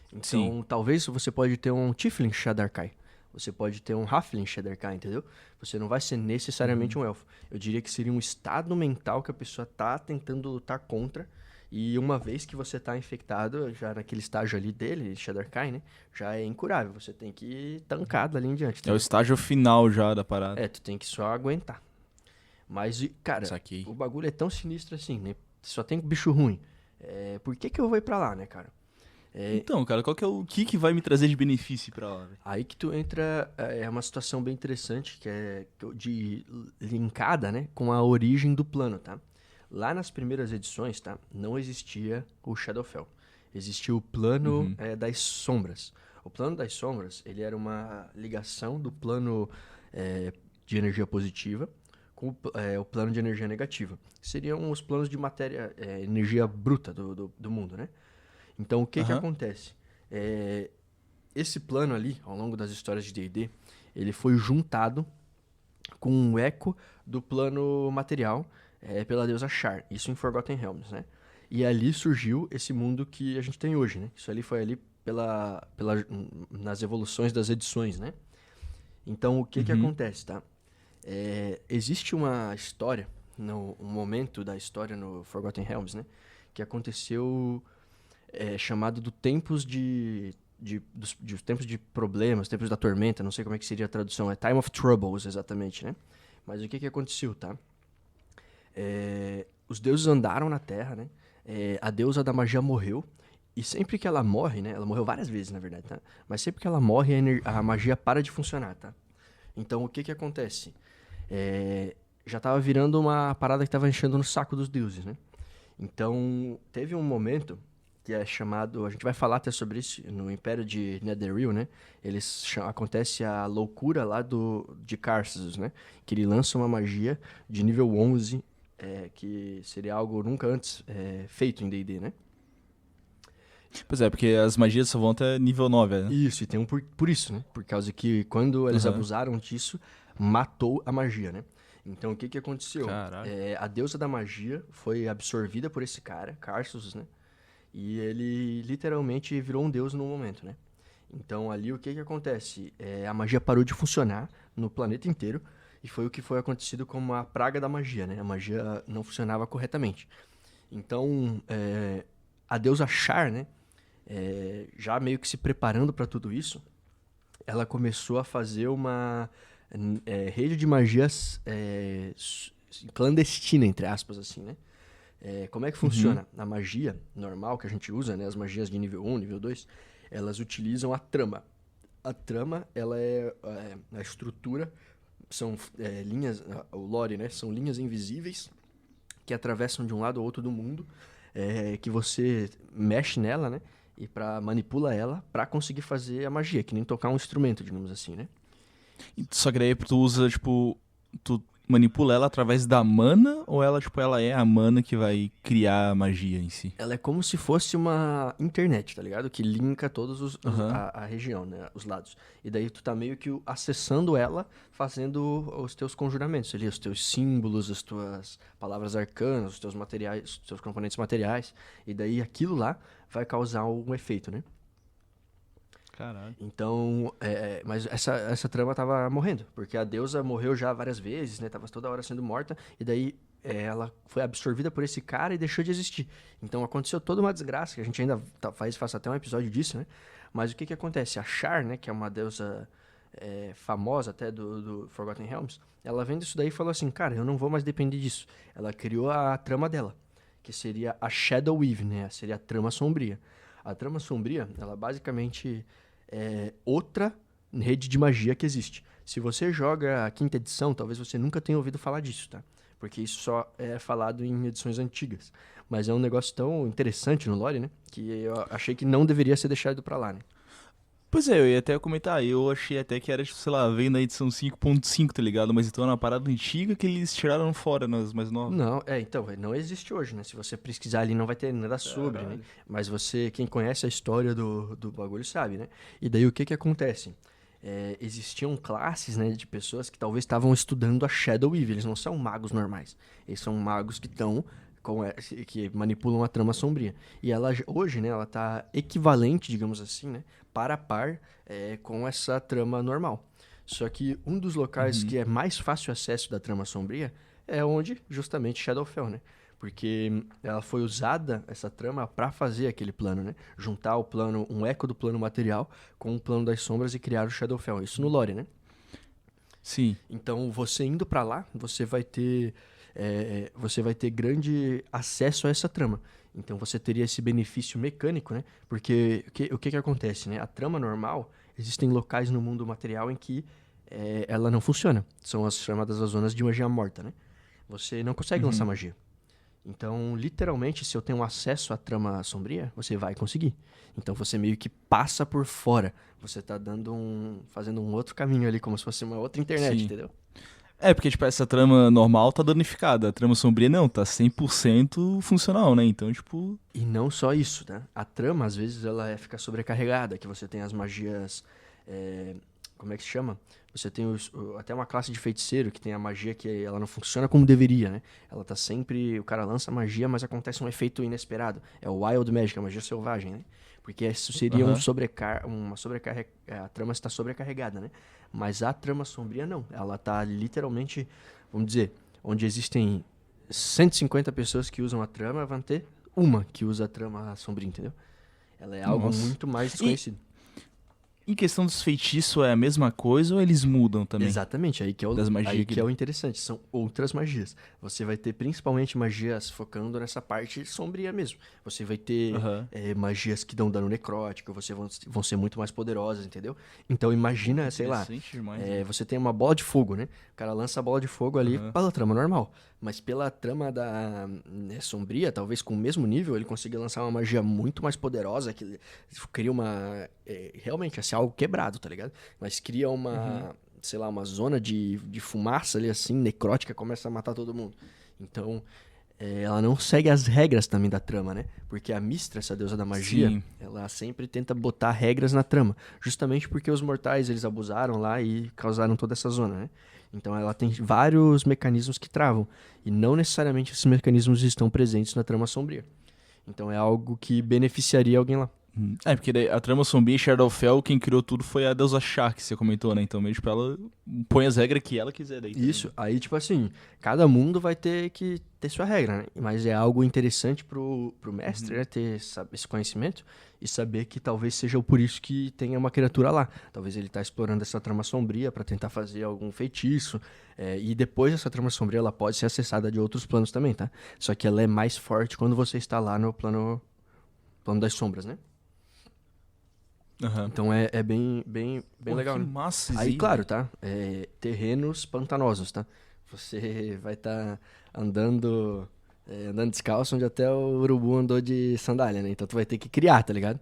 Então, Sim. talvez você pode ter um Tiefling Shadar-kai. Você pode ter um Halfling Shadar-kai, entendeu? Você não vai ser necessariamente um elfo. Eu diria que seria um estado mental que a pessoa tá tentando lutar contra. E uma vez que você tá infectado, já naquele estágio ali dele, Shadar-kai, né? Já é incurável. Você tem que ir tancado ali em diante. É o estágio final já da parada. Tu tem que só aguentar. Mas, cara, Saquei. o bagulho é tão sinistro assim, né? Só tem bicho ruim. Por que que eu vou ir pra lá, né, cara? Então, cara, qual que é o que vai me trazer de benefício pra lá, velho? Aí que tu entra, é uma situação bem interessante, que é linkada, né, com a origem do plano, tá? Lá nas primeiras edições, tá, não existia o Shadowfell. Existia o plano das sombras. O plano das sombras, ele era uma ligação do plano de energia positiva com o plano de energia negativa. Seriam os planos de matéria, energia bruta do mundo, né? Então, o que que acontece? Esse plano ali, ao longo das histórias de D&D, ele foi juntado com um eco do plano material pela deusa Shar. Isso em Forgotten Realms, né? E ali surgiu esse mundo que a gente tem hoje, né? Isso ali foi ali nas evoluções das edições, né? Então, o que que acontece, tá? Existe uma história, um momento da história no Forgotten Realms, né? Que aconteceu chamado do tempos dos tempos de problemas, tempos da tormenta, não sei como é que seria a tradução, é Time of Troubles, exatamente, né? Mas o que que aconteceu, tá? Os deuses andaram na Terra, né? A deusa da magia morreu, e sempre que ela morre, né? Ela morreu várias vezes, na verdade, tá? Mas sempre que ela morre, a magia para de funcionar, tá? Então, o que que acontece? Já tava virando uma parada que tava enchendo no saco dos deuses, né? Então, teve um momento que é chamado... A gente vai falar até sobre isso no Império de Netherrealm, né? Acontece a loucura lá de Carthus, né? Que ele lança uma magia de nível 11, que seria algo nunca antes feito em D&D, né? Pois é, porque as magias só vão até nível 9, né? Isso, e tem um por isso, né? Por causa que quando eles abusaram disso, matou a magia, né? Então, o que que aconteceu? Caralho. A deusa da magia foi absorvida por esse cara, Carthus, né? E ele literalmente virou um deus no momento, né? Então ali o que que acontece? A magia parou de funcionar no planeta inteiro e foi o que foi acontecido como a praga da magia, né? A magia não funcionava corretamente. Então a deusa Char, né? Já meio que se preparando para tudo isso, ela começou a fazer uma rede de magias clandestina, entre aspas, assim, né? Como é que funciona? A magia normal que a gente usa, né? As magias de nível 1, nível 2, elas utilizam a trama. A trama, ela é a estrutura, são linhas, o lore, né? São linhas invisíveis que atravessam de um lado ao outro do mundo, que você mexe nela, né? E manipula ela pra conseguir fazer a magia, que nem tocar um instrumento, digamos assim, né? Só que daí tu usa, tipo, tu manipula ela através da mana, ou ela, tipo, ela é a mana que vai criar a magia em si? Ela é como se fosse uma internet, tá ligado? Que linka todos a região, né? Os lados. E daí tu tá meio que acessando ela, fazendo os teus conjuramentos ali, os teus símbolos, as tuas palavras arcanas, os teus materiais, os teus componentes materiais. E daí aquilo lá vai causar um efeito, né? Caralho. Então, mas essa trama tava morrendo, porque a deusa morreu já várias vezes, né? Tava toda hora sendo morta, e daí ela foi absorvida por esse cara e deixou de existir. Então aconteceu toda uma desgraça, que a gente ainda faz até um episódio disso, né? Mas o que que acontece? A Char, né, que é uma deusa famosa até do Forgotten Realms, ela vendo isso daí e falou assim, cara, eu não vou mais depender disso. Ela criou a trama dela, que seria a Shadow Weave, né? Seria a trama sombria. A trama sombria, ela basicamente outra rede de magia que existe. Se você joga a quinta edição, talvez você nunca tenha ouvido falar disso, tá? Porque isso só é falado em edições antigas. Mas é um negócio tão interessante no lore, né? Que eu achei que não deveria ser deixado pra lá, né? Pois é, eu ia até comentar, eu achei até que era, tipo, sei lá, veio na edição 5.5, tá ligado? Mas então é uma parada antiga que eles tiraram fora nas mais novas. Não, então, não existe hoje, né? Se você pesquisar ali, não vai ter nada sobre, né? Mas quem conhece a história do bagulho sabe, né? E daí o que que acontece? Existiam classes, né, de pessoas que talvez estavam estudando a Shadow Weave. Eles não são magos normais. Eles são magos que estão que manipulam a trama sombria. E ela hoje, né, ela tá equivalente, digamos assim, né, par a par com essa trama normal. Só que um dos locais que é mais fácil acesso da trama sombria é onde, justamente, Shadowfell, né? Porque ela foi usada, essa trama, pra fazer aquele plano, né? Juntar o plano, um eco do plano material com o plano das sombras e criar o Shadowfell. Isso no lore, né? Sim. Então, você indo pra lá, você vai ter grande acesso a essa trama. Então, você teria esse benefício mecânico, né? Porque o que acontece, né? A trama normal, existem locais no mundo material em que ela não funciona. São as chamadas as zonas de magia morta, né? Você não consegue lançar magia. Então, literalmente, se eu tenho acesso à trama sombria, você vai conseguir. Então, você meio que passa por fora. Você tá fazendo um outro caminho ali, como se fosse uma outra internet, Sim. entendeu? Porque, tipo, essa trama normal tá danificada. A trama sombria não, tá 100% funcional, né? Então, tipo... E não só isso, né? A trama, às vezes, ela fica sobrecarregada, que você tem as magias... como é que se chama? Você tem até uma classe de feiticeiro que tem a magia que ela não funciona como deveria, né? Ela tá sempre... O cara lança magia, mas acontece um efeito inesperado. É o Wild Magic, a magia selvagem, né? Porque isso seria uma sobrecarga... A trama está sobrecarregada, né? Mas a trama sombria, não. Ela tá literalmente... Vamos dizer, onde existem 150 pessoas que usam a trama, vão ter uma que usa a trama sombria, entendeu? Ela é algo muito mais desconhecido. Em questão dos feitiços, é a mesma coisa ou eles mudam também? Exatamente, aí que é Das magias que é o interessante, são outras magias. Você vai ter principalmente magias focando nessa parte sombria mesmo. Você vai ter magias que dão dano necrótico, vão ser muito mais poderosas, entendeu? Então imagina, sei lá, Demais, você tem uma bola de fogo, né? O cara lança a bola de fogo ali pela trama normal. Mas pela trama da sombria, talvez com o mesmo nível, ele consiga lançar uma magia muito mais poderosa, que cria uma... realmente, assim, algo quebrado, tá ligado? Mas cria uma, sei lá, uma zona de fumaça ali, assim, necrótica, começa a matar todo mundo. Então, ela não segue as regras também da trama, né? Porque a Mistra, essa deusa da magia, Sim. ela sempre tenta botar regras na trama. Justamente porque os mortais, eles abusaram lá e causaram toda essa zona, né? Então ela tem vários mecanismos que travam. E não necessariamente esses mecanismos estão presentes na trama sombria. Então é algo que beneficiaria alguém lá. É, porque daí a trama sombria em Shadowfell, quem criou tudo foi a deusa Char, que você comentou, né? Então meio tipo ela põe as regras que ela quiser daí. também. Isso, aí tipo assim, cada mundo vai ter que ter sua regra, né? Mas é algo interessante pro mestre, né? Ter esse conhecimento e saber que talvez seja por isso que tenha uma criatura lá. Talvez ele tá explorando essa trama sombria pra tentar fazer algum feitiço. E depois essa trama sombria ela pode ser acessada de outros planos também, tá? Só que ela é mais forte quando você está lá no plano das sombras, né? Aham. Então é bem Pô, legal, que né? massa isso Aí, claro, tá? Terrenos pantanosos, tá? Você vai estar andando descalço onde até o urubu andou de sandália, né? Então tu vai ter que criar, tá ligado?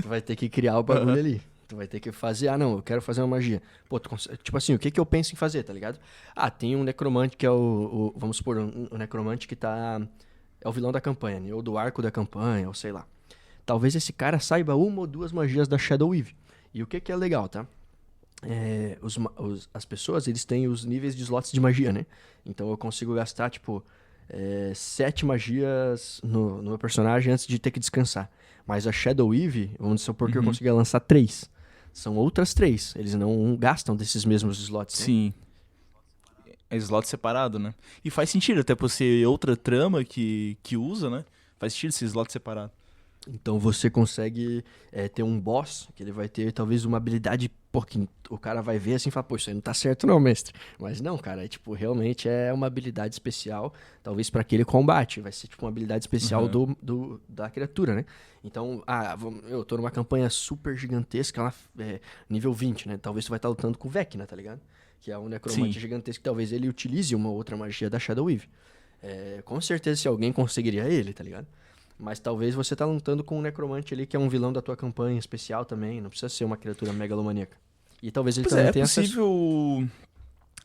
Tu vai ter que criar o bagulho ali. Tu vai ter que fazer, não, eu quero fazer uma magia. Pô, tipo assim, o que eu penso em fazer, tá ligado? Tem um necromante que é vamos supor, um necromante que é o vilão da campanha, né? Ou do arco da campanha, ou sei lá. Talvez esse cara saiba uma ou duas magias da Shadow Weave. E o que é legal, tá? As pessoas, eles têm os níveis de slots de magia, né? Então eu consigo gastar, tipo, 7 magias no meu personagem antes de ter que descansar. Mas a Shadow Weave, vamos supor que eu consiga lançar 3. São outras 3. Eles não gastam desses mesmos slots, né? Sim. É slot separado, né? E faz sentido, até por ser outra trama que usa, né? Faz sentido esse slot separado. Então você consegue ter um boss que ele vai ter talvez uma habilidade, porque o cara vai ver assim e fala, pô, isso aí não tá certo não, mestre. Mas não, cara, tipo, realmente é uma habilidade especial, talvez para aquele combate, vai ser tipo uma habilidade especial da criatura, né? Então, eu tô numa campanha super gigantesca lá, nível 20, né? Talvez você vai estar lutando com o Vecna, tá ligado? Que é um necromante Sim. gigantesco, que talvez ele utilize uma outra magia da Shadow Weave. Com certeza se alguém conseguiria ele, tá ligado? Mas talvez você tá lutando com um necromante ali que é um vilão da tua campanha especial também. Não precisa ser uma criatura megalomaníaca. E talvez ele Pois também é, tenha acesso.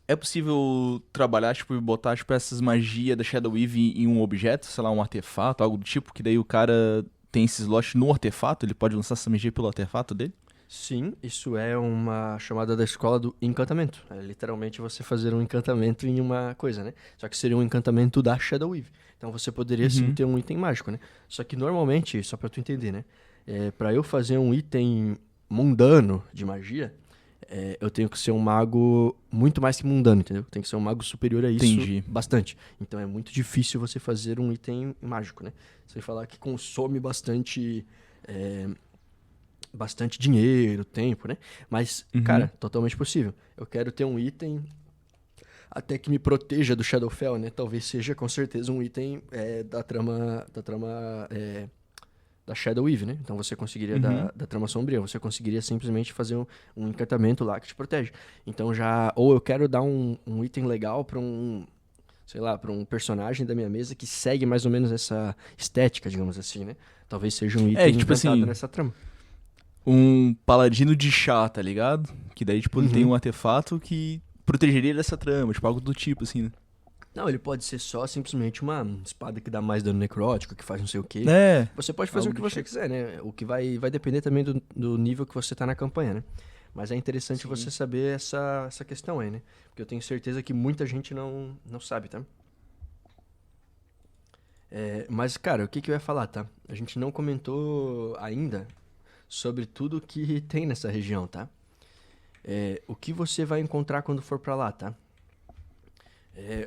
É possível trabalhar, tipo, e botar, tipo, essas magias da Shadow Weave em um objeto, sei lá, um artefato, algo do tipo, que daí o cara tem esse slot no artefato, ele pode lançar essa magia pelo artefato dele? Sim, isso é uma chamada da escola do encantamento. É literalmente você fazer um encantamento em uma coisa, né? Só que seria um encantamento da Shadow Weave. Então você poderia sim ter um item mágico, né? Só que normalmente, só pra tu entender, né? Pra eu fazer um item mundano de magia, eu tenho que ser um mago muito mais que mundano, entendeu? Tem que ser um mago superior a isso Entendi. bastante. Então é muito difícil você fazer um item mágico, né? Você falar que consome bastante dinheiro, tempo, né? Mas, cara, totalmente possível. Eu quero ter um item até que me proteja do Shadowfell, né? Talvez seja, com certeza, um item da trama da Shadow Weave, né? Então você conseguiria, da trama sombria, você conseguiria simplesmente fazer um encantamento lá que te protege. Então ou eu quero dar um item legal pra sei lá, pra um personagem da minha mesa que segue mais ou menos essa estética, digamos assim, né? Talvez seja um item tipo encantado assim, nessa trama. Um paladino de chá, tá ligado? Que daí, tipo, ele tem um artefato que protegeria dessa trama, tipo, algo do tipo, assim, né? Não, ele pode ser só simplesmente uma espada que dá mais dano necrótico, que faz não sei o quê. É. Você pode fazer o que você quiser, né? O que vai depender também do nível que você tá na campanha, né? Mas é interessante você saber essa questão aí, né? Porque eu tenho certeza que muita gente não sabe, tá? Mas, cara, o que eu ia falar, tá? A gente não comentou ainda sobre tudo que tem nessa região, tá? O que você vai encontrar quando for pra lá, tá?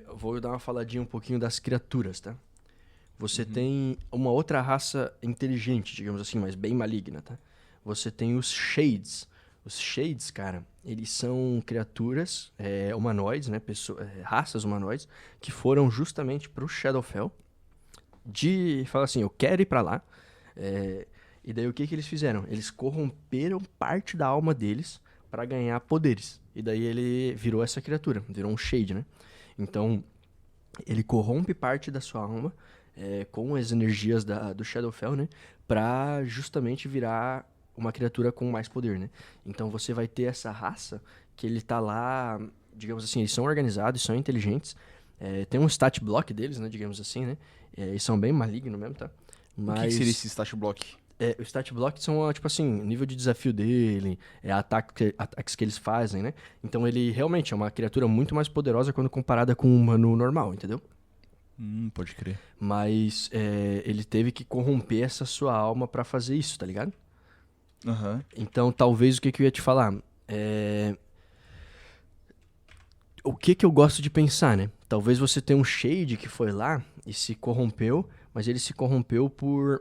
Eu vou dar uma faladinha um pouquinho das criaturas, tá? Você tem uma outra raça inteligente, digamos assim, mas bem maligna, tá? Você tem os Shades. Os Shades, cara, eles são criaturas humanoides, né? Raças humanoides, que foram justamente pro Shadowfell. Fala assim, eu quero ir pra lá. E daí o que eles fizeram? Eles corromperam parte da alma deles pra ganhar poderes. E daí ele virou essa criatura, virou um Shade, né? Então, ele corrompe parte da sua alma com as energias do Shadowfell, né? Pra justamente virar uma criatura com mais poder, né? Então você vai ter essa raça que ele tá lá, digamos assim, eles são organizados, são inteligentes. Tem um stat block deles, né? Digamos assim, né? Eles são bem malignos mesmo, tá? O que seria esse stat block? O stat block são, tipo assim, o nível de desafio dele, ataques que eles fazem, né? Então ele realmente é uma criatura muito mais poderosa quando comparada com um humano normal, entendeu? Pode crer. Mas ele teve que corromper essa sua alma pra fazer isso, tá ligado? Aham. Então, talvez o que eu ia te falar? O que eu gosto de pensar, né? Talvez você tenha um Shade que foi lá e se corrompeu, mas ele se corrompeu por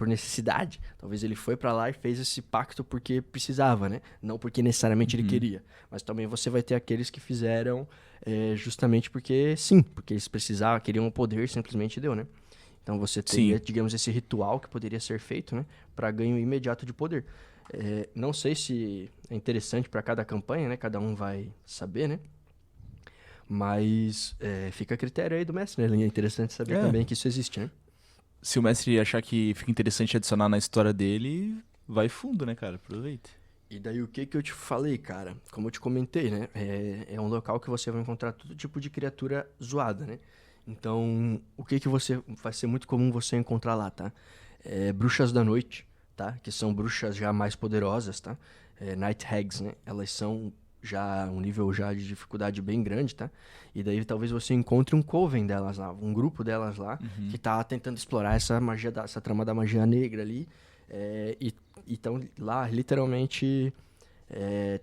necessidade. Talvez ele foi pra lá e fez esse pacto porque precisava, né? Não porque necessariamente ele queria. Mas também você vai ter aqueles que fizeram justamente porque sim, porque eles precisavam, queriam o poder, simplesmente deu, né? Então você teria, digamos, esse ritual que poderia ser feito, né? Pra ganho imediato de poder. Não sei se é interessante pra cada campanha, né? Cada um vai saber, né? Mas fica a critério aí do mestre, né? É interessante saber também que isso existe, né? Se o mestre achar que fica interessante adicionar na história dele, vai fundo, né, cara? Aproveita. E daí o que eu te falei, cara? Como eu te comentei, né? É um local que você vai encontrar todo tipo de criatura zoada, né? Então, o que vai ser muito comum você encontrar lá, tá? Bruxas da noite, tá? Que são bruxas já mais poderosas, tá? Night Hags, né? Elas são já um nível já de dificuldade bem grande, tá? E daí talvez você encontre um coven delas lá, um grupo delas lá, que tá tentando explorar essa magia, essa trama da magia negra ali. E estão lá, literalmente,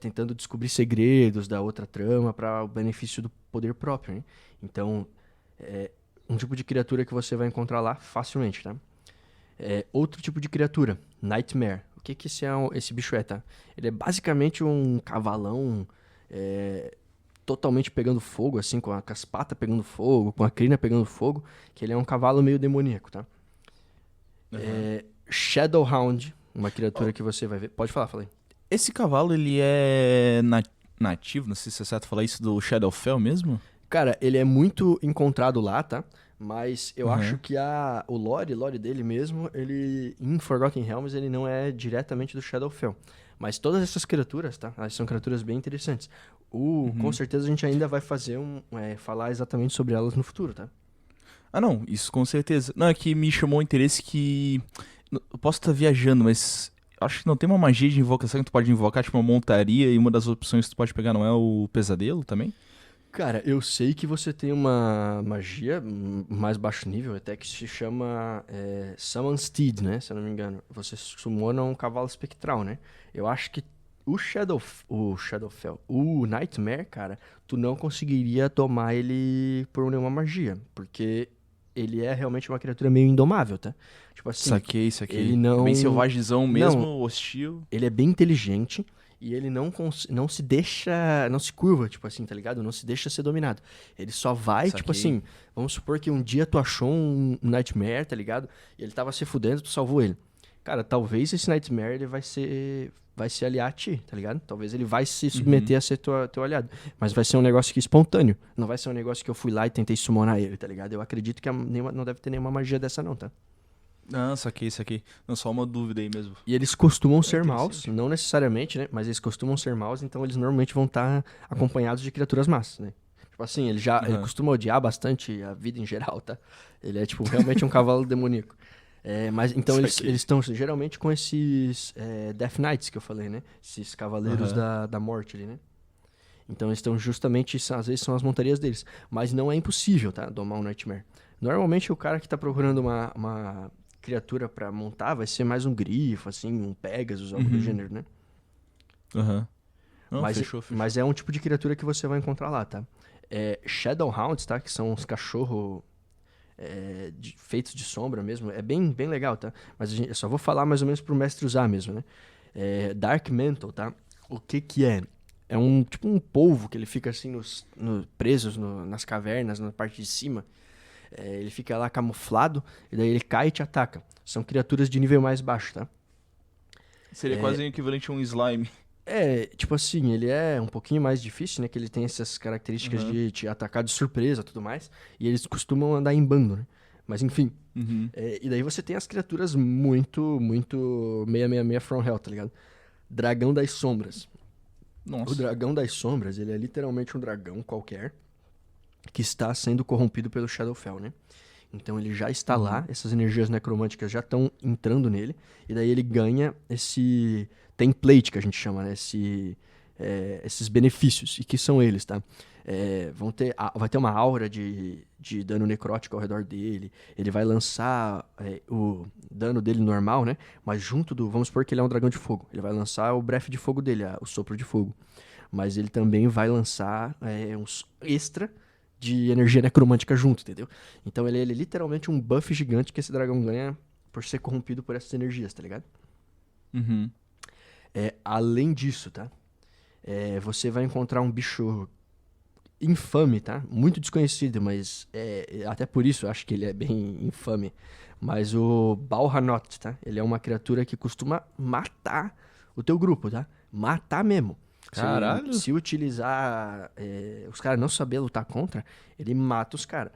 tentando descobrir segredos da outra trama para o benefício do poder próprio, né? Então, um tipo de criatura que você vai encontrar lá facilmente, tá? Outro tipo de criatura, Nightmare. O que esse bicho é, tá? Ele é basicamente um cavalão totalmente pegando fogo, assim, com as patas pegando fogo, com a crina pegando fogo, que ele é um cavalo meio demoníaco, tá? Shadowhound, uma criatura que você vai ver. Pode falar, falei. Esse cavalo, ele é nativo, não sei se é certo falar isso, do Shadowfell mesmo? Cara, ele é muito encontrado lá, tá? Mas eu acho que o lore dele mesmo, ele em Forgotten Realms, ele não é diretamente do Shadowfell. Mas todas essas criaturas, tá? Elas são criaturas bem interessantes. Com certeza a gente ainda vai fazer falar exatamente sobre elas no futuro, tá? Ah, não, isso com certeza. Não, é que me chamou o interesse que... Eu posso estar viajando, mas acho que não tem uma magia de invocação que tu pode invocar, tipo uma montaria, e uma das opções que tu pode pegar não é o pesadelo também? Cara, eu sei que você tem uma magia mais baixo nível, até que se chama Summon Steed, né? Se eu não me engano. Você summona um cavalo espectral, né? Eu acho que o Shadowfell, o Nightmare, cara, tu não conseguiria domar ele por nenhuma magia, porque ele é realmente uma criatura meio indomável, tá? Tipo assim, Saquei. ele não... É bem selvagezão mesmo, Não. hostil. ele é bem inteligente e ele não se deixa, não se curva, tipo assim, tá ligado? Não se deixa ser dominado. Ele só vai, tipo Saquei. assim, vamos supor que um dia tu achou um Nightmare, tá ligado? E ele tava se fudendo, tu salvou ele. Cara, talvez esse Nightmare ele vai se aliar a ti, tá ligado? Talvez ele vai se submeter a ser teu aliado. Mas vai ser um negócio que espontâneo. Não vai ser um negócio que eu fui lá e tentei summonar ele, tá ligado? Eu acredito que não deve ter nenhuma magia dessa não, tá? Ah, saquei. Não, só uma dúvida aí mesmo. E eles costumam ser maus, não necessariamente, né? Mas eles costumam ser maus, então eles normalmente vão estar acompanhados de criaturas más, né? Tipo assim, ele costuma odiar bastante a vida em geral, tá? Ele é, tipo, realmente um cavalo demoníaco. Mas então eles estão geralmente com esses Death Knights que eu falei, né? Esses cavaleiros da morte ali, né? Então eles estão justamente, às vezes são as montarias deles. Mas não é impossível, tá? Domar um Nightmare. Normalmente o cara que tá procurando uma criatura pra montar vai ser mais um grifo, assim, um Pegasus, algo do gênero, né? Aham. Não, Mas, fechou. mas é um tipo de criatura que você vai encontrar lá, tá? Shadowhounds, tá? Que são uns cachorros feitos de sombra mesmo. É bem, bem legal, tá? Mas eu só vou falar mais ou menos pro mestre usar mesmo, né? Dark Mantle, tá? O que é? É tipo um polvo que ele fica assim presos nas cavernas, na parte de cima. Ele fica lá camuflado e daí ele cai e te ataca. São criaturas de nível mais baixo, tá? Seria quase o equivalente a um slime. Tipo assim, ele é um pouquinho mais difícil, né? Que ele tem essas características de te atacar de surpresa e tudo mais. E eles costumam andar em bando, né? Mas enfim. E daí você tem as criaturas muito, muito 666 from Hell, tá ligado? Dragão das Sombras. Nossa. O Dragão das Sombras, ele é literalmente um dragão qualquer que está sendo corrompido pelo Shadowfell, né? Então ele já está lá, essas energias necromânticas já estão entrando nele, e daí ele ganha esse template que a gente chama, né? esses benefícios. E que são eles, tá? Vai ter uma aura de dano necrótico ao redor dele. Ele vai lançar o dano dele normal, né? Mas junto do... Vamos supor que ele é um dragão de fogo. Ele vai lançar o breath de fogo dele, o sopro de fogo. Mas ele também vai lançar uns extra de energia necromântica junto, entendeu? Então ele é literalmente um buff gigante que esse dragão ganha por ser corrompido por essas energias, tá ligado? Uhum. Além disso, tá? Você vai encontrar um bicho infame, tá? Muito desconhecido, mas até por isso eu acho que ele é bem infame. Mas o Balhanot, tá? Ele é uma criatura que costuma matar o teu grupo, tá? Matar mesmo. Caralho. Se utilizar os caras não saber lutar contra, ele mata os caras.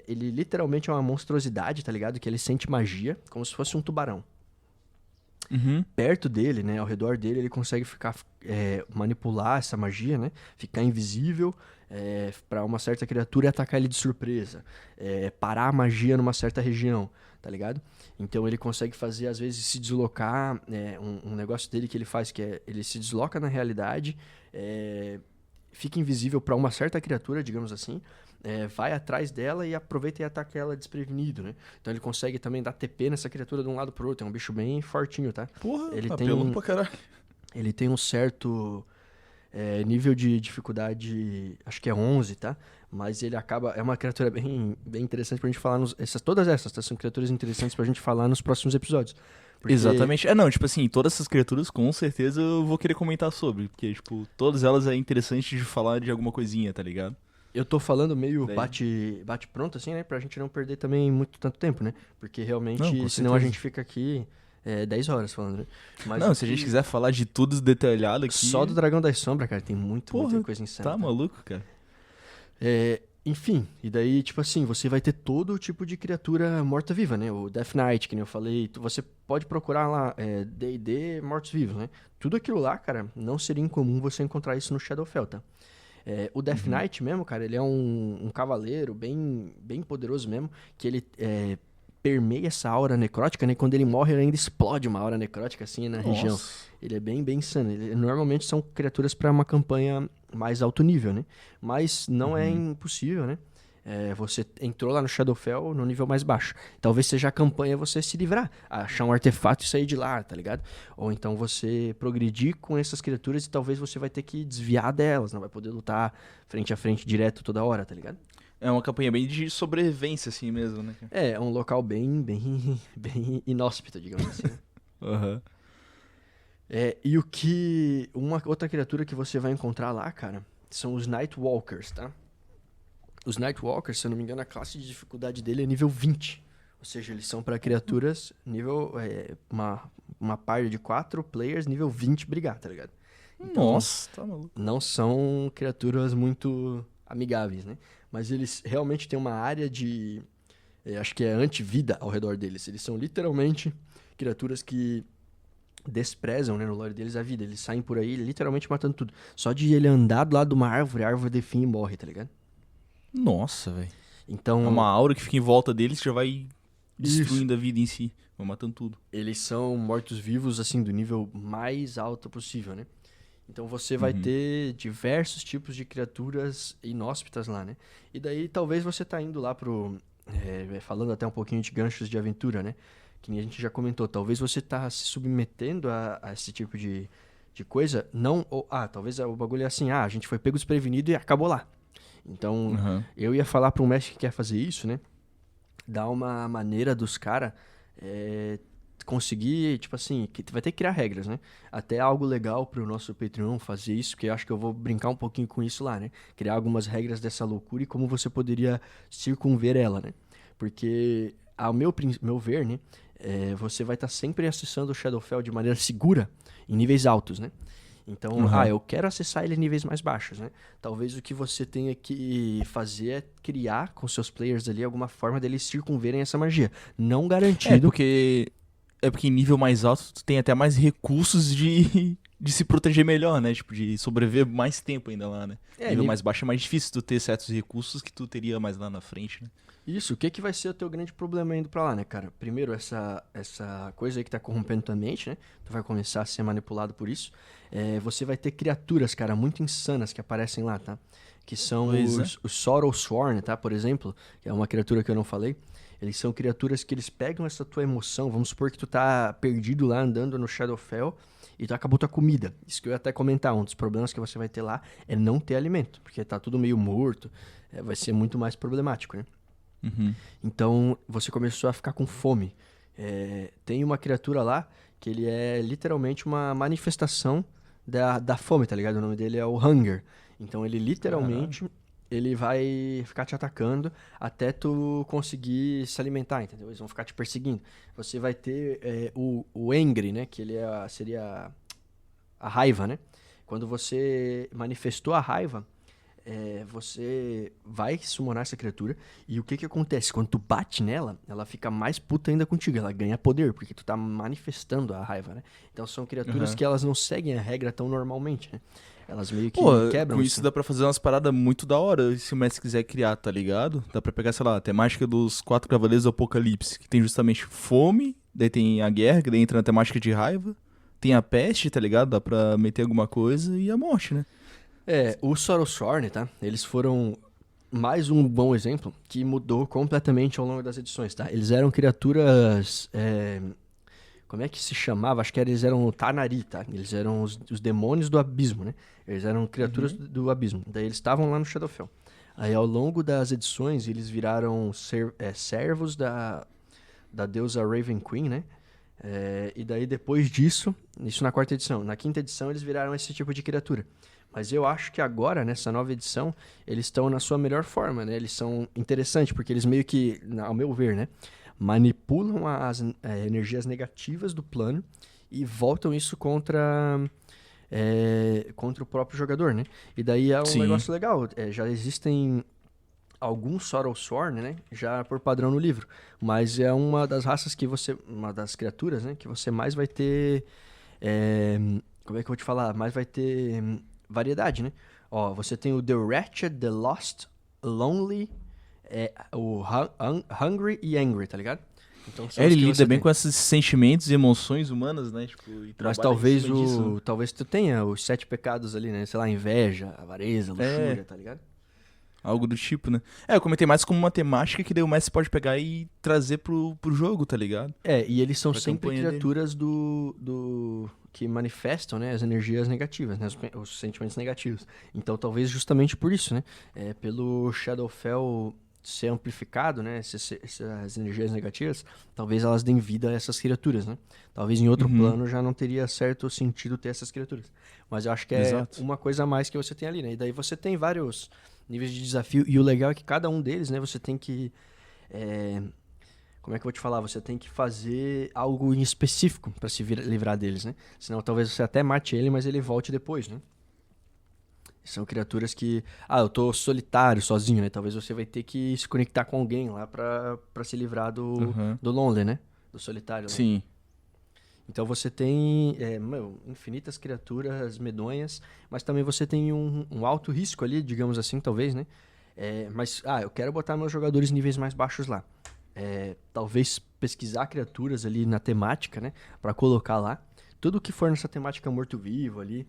Ele literalmente é uma monstruosidade, tá ligado? Que ele sente magia, como se fosse um tubarão. Uhum. Perto dele, né, ao redor dele, ele consegue manipular essa magia, né, ficar invisível para uma certa criatura e atacar ele de surpresa, parar a magia numa certa região, tá ligado? Então ele consegue fazer, às vezes, se deslocar, um negócio dele que ele faz, que ele se desloca na realidade, fica invisível para uma certa criatura, digamos assim, vai atrás dela e aproveita e ataca ela desprevenido, né? Então ele consegue também dar TP nessa criatura de um lado pro outro. É um bicho bem fortinho, tá? Porra, Ele apelando pra caralho. Ele tem um certo nível de dificuldade, acho que é 11, tá? Mas ele acaba... É uma criatura bem interessante pra gente falar todas essas, tá? São criaturas interessantes pra gente falar nos próximos episódios. Porque... Exatamente. Não, tipo assim, todas essas criaturas com certeza eu vou querer comentar sobre. Porque, tipo, todas elas é interessante de falar de alguma coisinha, tá ligado? Eu tô falando meio Daí. bate pronto, assim, né? Pra gente não perder também tanto tempo, né? Porque realmente, Não, com senão a certeza. gente fica aqui 10 horas falando, né? Mas Não, se a gente quiser falar de tudo detalhado aqui... Só do Dragão das Sombras, cara, tem muita coisa insana. Tá maluco, cara? Enfim, e daí, tipo assim, você vai ter todo tipo de criatura morta-viva, né? O Death Knight, que nem eu falei, você pode procurar lá D&D mortos-vivos, né? Tudo aquilo lá, cara, não seria incomum você encontrar isso no Shadowfell, tá? O Death Knight mesmo, cara, ele é um cavaleiro bem poderoso mesmo, que ele permeia essa aura necrótica, né? Quando ele morre, ele ainda explode uma aura necrótica, assim, na região. Ele é bem insano. Normalmente são criaturas para uma campanha mais alto nível, né? Mas não é impossível, né? Você entrou lá no Shadowfell no nível mais baixo. Talvez seja a campanha você se livrar, achar um artefato e sair de lá, tá ligado? Ou então você progredir com essas criaturas e talvez você vai ter que desviar delas, não vai poder lutar frente a frente direto toda hora, tá ligado? É uma campanha bem de sobrevivência, assim mesmo, né, cara? É um local bem inóspito, digamos assim. Né? Aham. Uma outra criatura que você vai encontrar lá, cara, são os Nightwalkers, tá? Os Nightwalkers, se eu não me engano, a classe de dificuldade dele é nível 20. Ou seja, eles são para criaturas nível... uma party de 4 players nível 20 brigar, tá ligado? Então, Nossa, tá maluco. não são criaturas muito amigáveis, né? Mas eles realmente têm uma área de... acho que é anti-vida ao redor deles. Eles são literalmente criaturas que desprezam, né, no lore deles a vida. Eles saem por aí literalmente matando tudo. Só de ele andar do lado de uma árvore, a árvore define e morre, tá ligado? Nossa, velho. Então, É uma aura que fica em volta deles que já vai Isso. destruindo a vida em si. Vai matando tudo. eles são mortos-vivos, assim, do nível mais alto possível, né? Então você vai ter diversos tipos de criaturas inóspitas lá, né? E daí talvez você tá indo lá pro... falando até um pouquinho de ganchos de aventura, né? Que nem a gente já comentou. Talvez você tá se submetendo a esse tipo de coisa. Não... talvez o bagulho é assim. A gente foi pego desprevenido e acabou lá. Então, eu ia falar pra um mestre que quer fazer isso, né? Dar uma maneira dos caras conseguir, tipo assim, que vai ter que criar regras, né? Até algo legal pro nosso Patreon fazer isso, que eu acho que eu vou brincar um pouquinho com isso lá, né? Criar algumas regras dessa loucura e como você poderia circunver ela, né? Porque, ao meu ver, né? Você vai estar sempre acessando o Shadowfell de maneira segura em níveis altos, né? Então, eu quero acessar ele em níveis mais baixos, né? Talvez o que você tenha que fazer é criar com seus players ali alguma forma deles circunverem essa magia. Não garantido. É porque em nível mais alto tu tem até mais recursos de de se proteger melhor, né? Tipo, de sobreviver mais tempo ainda lá, né? É, Nível nível- mais baixo é mais difícil tu ter certos recursos que tu teria mais lá na frente, né? Isso, o que que vai ser o teu grande problema indo pra lá, né, cara? Primeiro, essa coisa aí que tá corrompendo tua mente, né? Tu vai começar a ser manipulado por isso. Você vai ter criaturas, cara, muito insanas que aparecem lá, tá? Que são Pois é. os Sorrowsworn, tá? Por exemplo, que é uma criatura que eu não falei. Eles são criaturas que eles pegam essa tua emoção. Vamos supor que tu tá perdido lá andando no Shadowfell e tu acabou tua comida. Isso que eu ia até comentar. Um dos problemas que você vai ter lá é não ter alimento, porque tá tudo meio morto. Vai ser muito mais problemático, né? Uhum. Então você começou a ficar com fome. Tem uma criatura lá que ele é literalmente uma manifestação da fome, tá ligado? O nome dele é o Hunger. Então ele literalmente ele vai ficar te atacando até tu conseguir se alimentar, entendeu? Eles vão ficar te perseguindo. Você vai ter o Angry, né? Que ele seria a raiva, né? Quando você manifestou a raiva, você vai summonar essa criatura e o que que acontece? Quando tu bate nela, ela fica mais puta ainda contigo, ela ganha poder, porque tu tá manifestando a raiva, né? Então são criaturas Aham. que elas não seguem a regra tão normalmente, né? Elas meio que Pô, quebram com isso dá pra fazer umas paradas muito da hora, se o mestre quiser criar, tá ligado? Dá pra pegar, sei lá, a temática dos 4 Cavaleiros do Apocalipse, que tem justamente fome, daí tem a guerra, que daí entra na temática de raiva, tem a peste, tá ligado? Dá pra meter alguma coisa e a morte, né? O Sorrowsworn, tá? Eles foram mais um bom exemplo que mudou completamente ao longo das edições, tá? Eles eram criaturas. Como é que se chamava? Acho que eles eram Tanari, tá? Eles eram os demônios do abismo, né? Eles eram criaturas do abismo. Daí eles estavam lá no Shadowfell. Aí ao longo das edições eles viraram servos da deusa Raven Queen, né? E daí depois disso, isso na 4ª edição. Na 5ª edição eles viraram esse tipo de criatura. Mas eu acho que agora, nessa nova edição, eles estão na sua melhor forma, né? Eles são interessantes, porque eles meio que, ao meu ver, né? Manipulam as energias negativas do plano e voltam isso contra o próprio jogador, né? E daí é um Sim. negócio legal. Já existem alguns Sorrowsworn, né? Já por padrão no livro. Mas é uma das raças uma das criaturas, né? Que você mais vai ter... como é que eu vou te falar? Mais vai ter variedade, né? Ó, você tem o The Wretched, The Lost, Lonely, o Hungry e Angry, tá ligado? Então, são os Ele que lida você bem tem. com esses sentimentos e emoções humanas, né? Tipo, e Mas trabalha em cima disso, né? talvez tu tenha os 7 pecados ali, né? Sei lá, inveja, avareza, luxúria, tá ligado? Algo do tipo, né? Eu comentei mais como uma temática que daí o mestre pode pegar e trazer pro jogo, tá ligado? E eles são Pra sempre campanha dele. criaturas do que manifestam, né, as energias negativas, né, os sentimentos negativos. Então, talvez justamente por isso, né, pelo Shadowfell ser amplificado, né, essas energias negativas, talvez elas deem vida a essas criaturas, né. Talvez em outro plano já não teria certo sentido ter essas criaturas. Mas eu acho que é Exato. uma coisa a mais que você tem ali, né. E daí você tem vários níveis de desafio, e o legal é que cada um deles, né, você tem que... como é que eu vou te falar? Você tem que fazer algo em específico pra se livrar deles, né? Senão talvez você até mate ele, mas ele volte depois, né? São criaturas que... eu tô solitário, sozinho, né? Talvez você vai ter que se conectar com alguém lá pra se livrar do Lonely, né? Do solitário. Né? Sim. Então você tem infinitas criaturas medonhas, mas também você tem um alto risco ali, digamos assim, talvez, né? Mas eu quero botar meus jogadores em níveis mais baixos lá. Talvez pesquisar criaturas ali na temática, né? Pra colocar lá. Tudo que for nessa temática morto-vivo ali.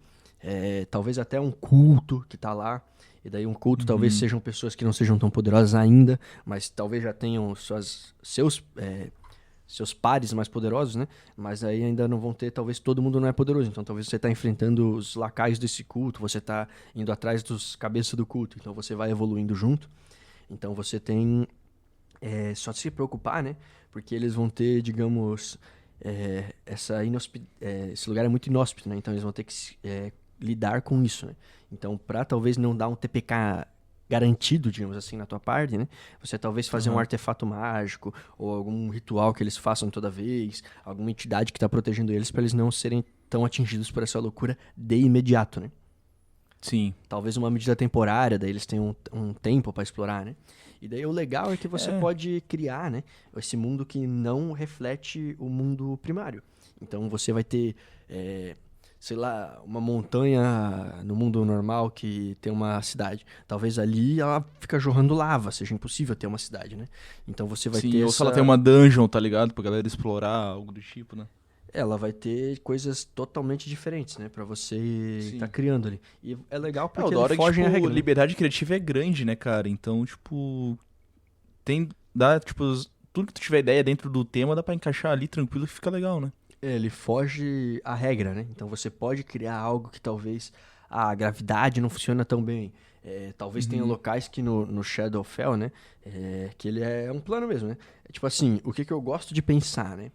Talvez até um culto que tá lá. E daí um culto talvez sejam pessoas que não sejam tão poderosas ainda, mas talvez já tenham seus pares mais poderosos, né? Mas aí ainda não vão ter, talvez todo mundo não é poderoso. Então talvez você tá enfrentando os lacaios desse culto, você tá indo atrás dos cabeças do culto. Então você vai evoluindo junto. Então você tem... só se preocupar, né? Porque eles vão ter, digamos, esse lugar é muito inóspito, né? Então eles vão ter que lidar com isso, né? Então, pra talvez não dar um TPK garantido, digamos assim, na tua parte, né? Você talvez fazer um artefato mágico ou algum ritual que eles façam toda vez, alguma entidade que tá protegendo eles pra eles não serem tão atingidos por essa loucura de imediato, né? Sim. Talvez uma medida temporária, daí eles têm um tempo pra explorar, né? E daí o legal é que você pode criar, né, esse mundo que não reflete o mundo primário. Então você vai ter sei lá, uma montanha no mundo normal que tem uma cidade. Talvez ali ela fica jorrando lava, seja impossível ter uma cidade, né? Então você vai Sim, ter ou se essa... ela tem uma dungeon, tá ligado? Pra galera explorar, algo do tipo, né? Ela vai ter coisas totalmente diferentes, né? Pra você Sim. tá criando ali. E é legal O porque da hora ele é que, foge tipo, à regra, né? liberdade criativa é grande, né, cara? Então, tipo, dá, tipo, tudo que tu tiver ideia dentro do tema dá pra encaixar ali tranquilo que fica legal, né? Ele foge à regra, né? Então você pode criar algo que talvez a gravidade não funciona tão bem. Talvez tenha locais que no Shadowfell, né? Que ele é um plano mesmo, né? É tipo assim, o que eu gosto de pensar, né?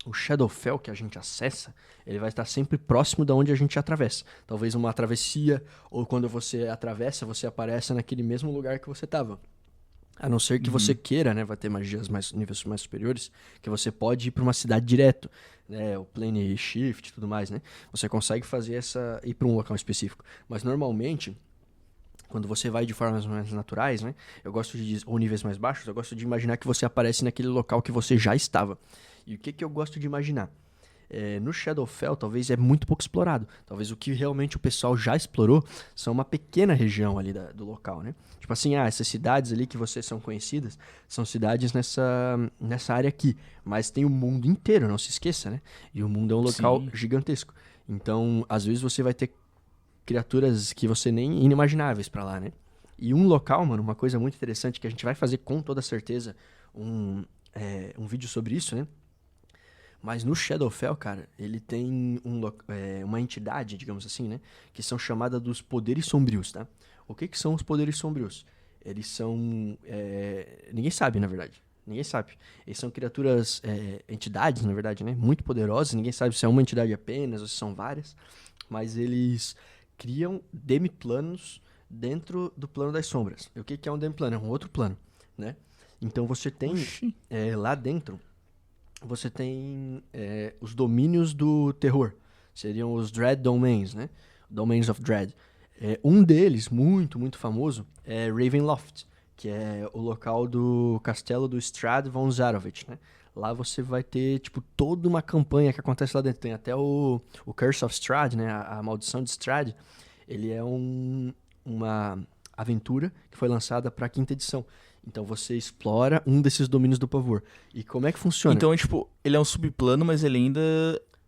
O Shadowfell que a gente acessa, ele vai estar sempre próximo da onde a gente atravessa. Talvez uma travessia, ou quando você atravessa, você aparece naquele mesmo lugar que você estava. A não ser que você queira, né? Vai ter magias níveis mais superiores, que você pode ir para uma cidade direto, né? O plane shift e tudo mais, né? Você consegue fazer ir para um local específico. Mas normalmente, quando você vai de formas mais naturais, né? Ou níveis mais baixos, eu gosto de imaginar que você aparece naquele local que você já estava. E o que eu gosto de imaginar? No Shadowfell, talvez é muito pouco explorado. Talvez o que realmente o pessoal já explorou são uma pequena região ali do local, né? Tipo assim, essas cidades ali que vocês são conhecidas, são cidades nessa área aqui. Mas tem o mundo inteiro, não se esqueça, né? E o mundo é um local Sim. gigantesco. Então, às vezes você vai ter criaturas que você nem inimagináveis pra lá, né? E um local, mano, uma coisa muito interessante que a gente vai fazer com toda certeza um vídeo sobre isso, né? Mas no Shadowfell, cara, ele tem uma entidade, digamos assim, né? Que são chamadas dos poderes sombrios, tá? O que são os poderes sombrios? Eles são... ninguém sabe, na verdade. Ninguém sabe. Eles são criaturas, entidades, na verdade, né? Muito poderosas. Ninguém sabe se é uma entidade apenas ou se são várias. Mas eles criam demiplanos dentro do plano das sombras. E o que é um demiplano? É um outro plano, né? Então você tem lá dentro... Você tem os domínios do terror. Seriam os Dread Domains, né? Domains of Dread. Um deles, muito, muito famoso, é Ravenloft, que é o local do castelo do Strahd von Zarovich, né? Lá você vai ter, tipo, toda uma campanha que acontece lá dentro. Tem até o Curse of Strahd, né? A Maldição de Strahd. Ele é uma aventura que foi lançada para a 5ª edição. Então você explora um desses domínios do pavor. E como é que funciona? Então, tipo, ele é um subplano, mas ele ainda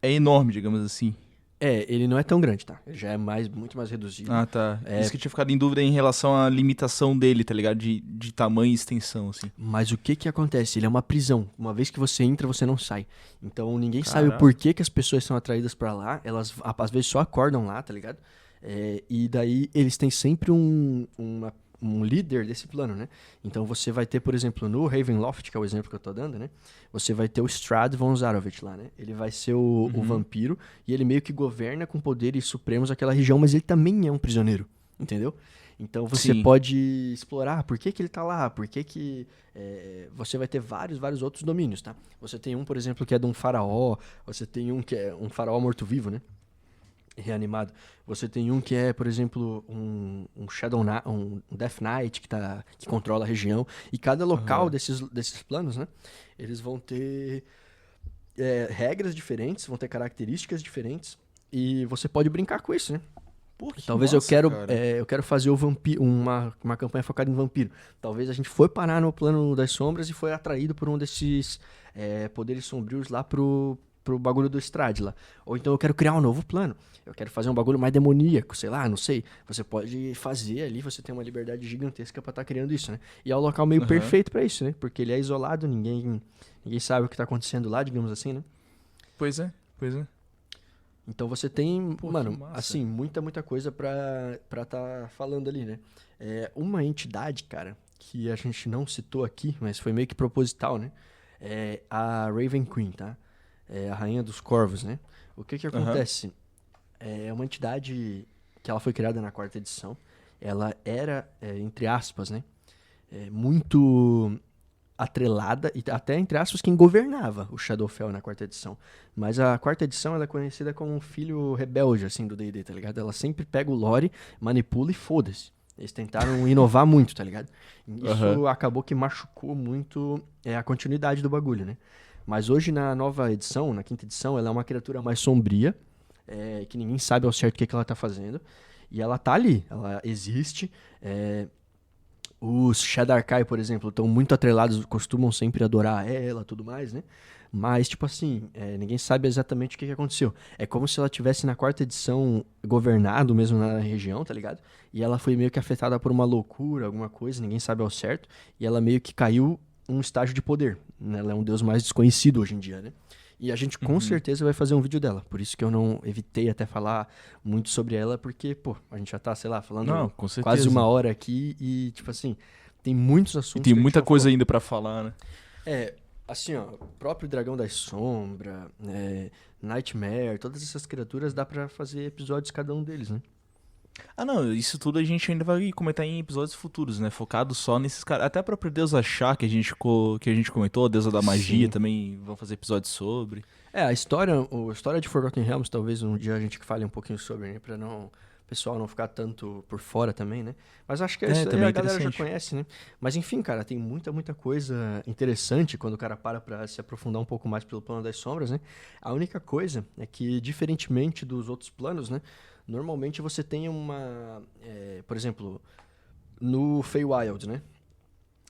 é enorme, digamos assim. Ele não é tão grande, tá? Ele já é muito mais reduzido. Ah, tá. Isso que eu tinha ficado em dúvida em relação à limitação dele, tá ligado? De tamanho e extensão, assim. Mas o que acontece? Ele é uma prisão. Uma vez que você entra, você não sai. Então ninguém sabe o Caraca. porquê que as pessoas são atraídas pra lá. Elas às vezes só acordam lá, tá ligado? E daí eles têm sempre um líder desse plano, né? Então você vai ter, por exemplo, no Ravenloft, que é o exemplo que eu tô dando, né? Você vai ter o Strahd von Zarovich lá, né? Ele vai ser o vampiro e ele meio que governa com poderes supremos aquela região, mas ele também é um prisioneiro, entendeu? Então você Sim. pode explorar por que ele tá lá, por que você vai ter vários outros domínios, tá? Você tem um, por exemplo, que é de um faraó, você tem um que é um faraó morto-vivo, né? Reanimado. Você tem um que é, por exemplo, um Death Knight que controla a região. E cada local desses planos, né? Eles vão ter regras diferentes, vão ter características diferentes. E você pode brincar com isso, né? Pô, que Talvez massa, cara. eu quero fazer uma campanha focada em vampiro. Talvez a gente foi parar no plano das sombras e foi atraído por um desses poderes sombrios lá pro bagulho do Strahd lá. Ou então eu quero criar um novo plano. Eu quero fazer um bagulho mais demoníaco, sei lá, não sei. Você pode fazer ali, você tem uma liberdade gigantesca pra estar criando isso, né? E é o local meio perfeito pra isso, né? Porque ele é isolado, ninguém sabe o que tá acontecendo lá, digamos assim, né? Pois é. Então você tem, Pô, mano, que massa. assim, muita coisa pra tá falando ali, né? Uma entidade, cara, que a gente não citou aqui, mas foi meio que proposital, né? É a Raven Queen, tá? É a Rainha dos Corvos, né? O que acontece? É uma entidade que ela foi criada na 4ª edição. Ela era, entre aspas, né? Muito atrelada, e até, entre aspas, quem governava o Shadowfell na 4ª edição. Mas a 4ª edição ela é conhecida como um filho rebelde, assim, do D&D, tá ligado? Ela sempre pega o lore, manipula e foda-se. Eles tentaram inovar muito, tá ligado? Isso acabou que machucou muito a continuidade do bagulho, né? Mas hoje, na nova edição, na 5ª edição, ela é uma criatura mais sombria. que ninguém sabe ao certo o que ela tá fazendo. E ela tá ali, ela existe. Os Shadar-kai, por exemplo, estão muito atrelados, costumam sempre adorar ela e tudo mais, né? Mas, tipo assim, ninguém sabe exatamente o que aconteceu. É como se ela tivesse na 4ª edição governado mesmo na região, tá ligado? E ela foi meio que afetada por uma loucura, alguma coisa, ninguém sabe ao certo. E ela meio que caiu um estágio de poder, né? Ela é um deus mais desconhecido hoje em dia, né? E a gente com certeza vai fazer um vídeo dela. Por isso que eu não evitei até falar muito sobre ela, porque, pô, a gente já tá, sei lá, falando Não, com certeza. quase 1 hora aqui e, tipo assim, tem muitos E assuntos tem que a gente muita não coisa falou. ainda pra falar, né? Assim, ó, o próprio Dragão das Sombras, Nightmare, todas essas criaturas dá pra fazer episódios cada um deles, né? Ah, não, isso tudo a gente ainda vai comentar em episódios futuros, né? Focado só nesses caras. Até a própria deusa Chá, que a gente comentou, a deusa da magia Sim. também, vão fazer episódios sobre. A história de Forgotten Realms, talvez um dia a gente fale um pouquinho sobre, né? Pra o pessoal não ficar tanto por fora também, né? Mas acho que isso aí também a é galera já interessante. conhece, né? Mas enfim, cara, tem muita coisa interessante quando o cara para se aprofundar um pouco mais pelo plano das sombras, né? A única coisa é que, diferentemente dos outros planos, né? Normalmente você tem por exemplo, no Feywild, né?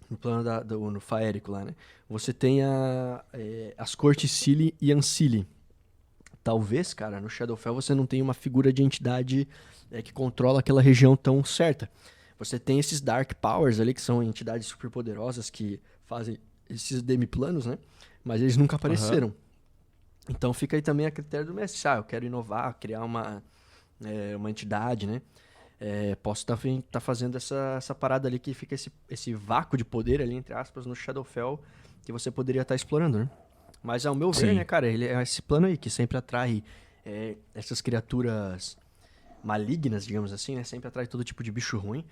No plano no Faérico lá, né? Você tem as cortes Cili e Ancili. Talvez, cara, no Shadowfell você não tenha uma figura de entidade que controla aquela região tão certa. Você tem esses Dark Powers ali, que são entidades superpoderosas que fazem esses demiplanos, né? Mas eles nunca apareceram. Então fica aí também a critério do mestre. Eu quero inovar, criar uma entidade, né? Posso estar fazendo essa parada ali que fica esse vácuo de poder ali, entre aspas, no Shadowfell que você poderia estar explorando, né? Mas ao meu ver, Sim. né, cara, ele é esse plano aí que sempre atrai essas criaturas malignas, digamos assim, né? Sempre atrai todo tipo de bicho ruim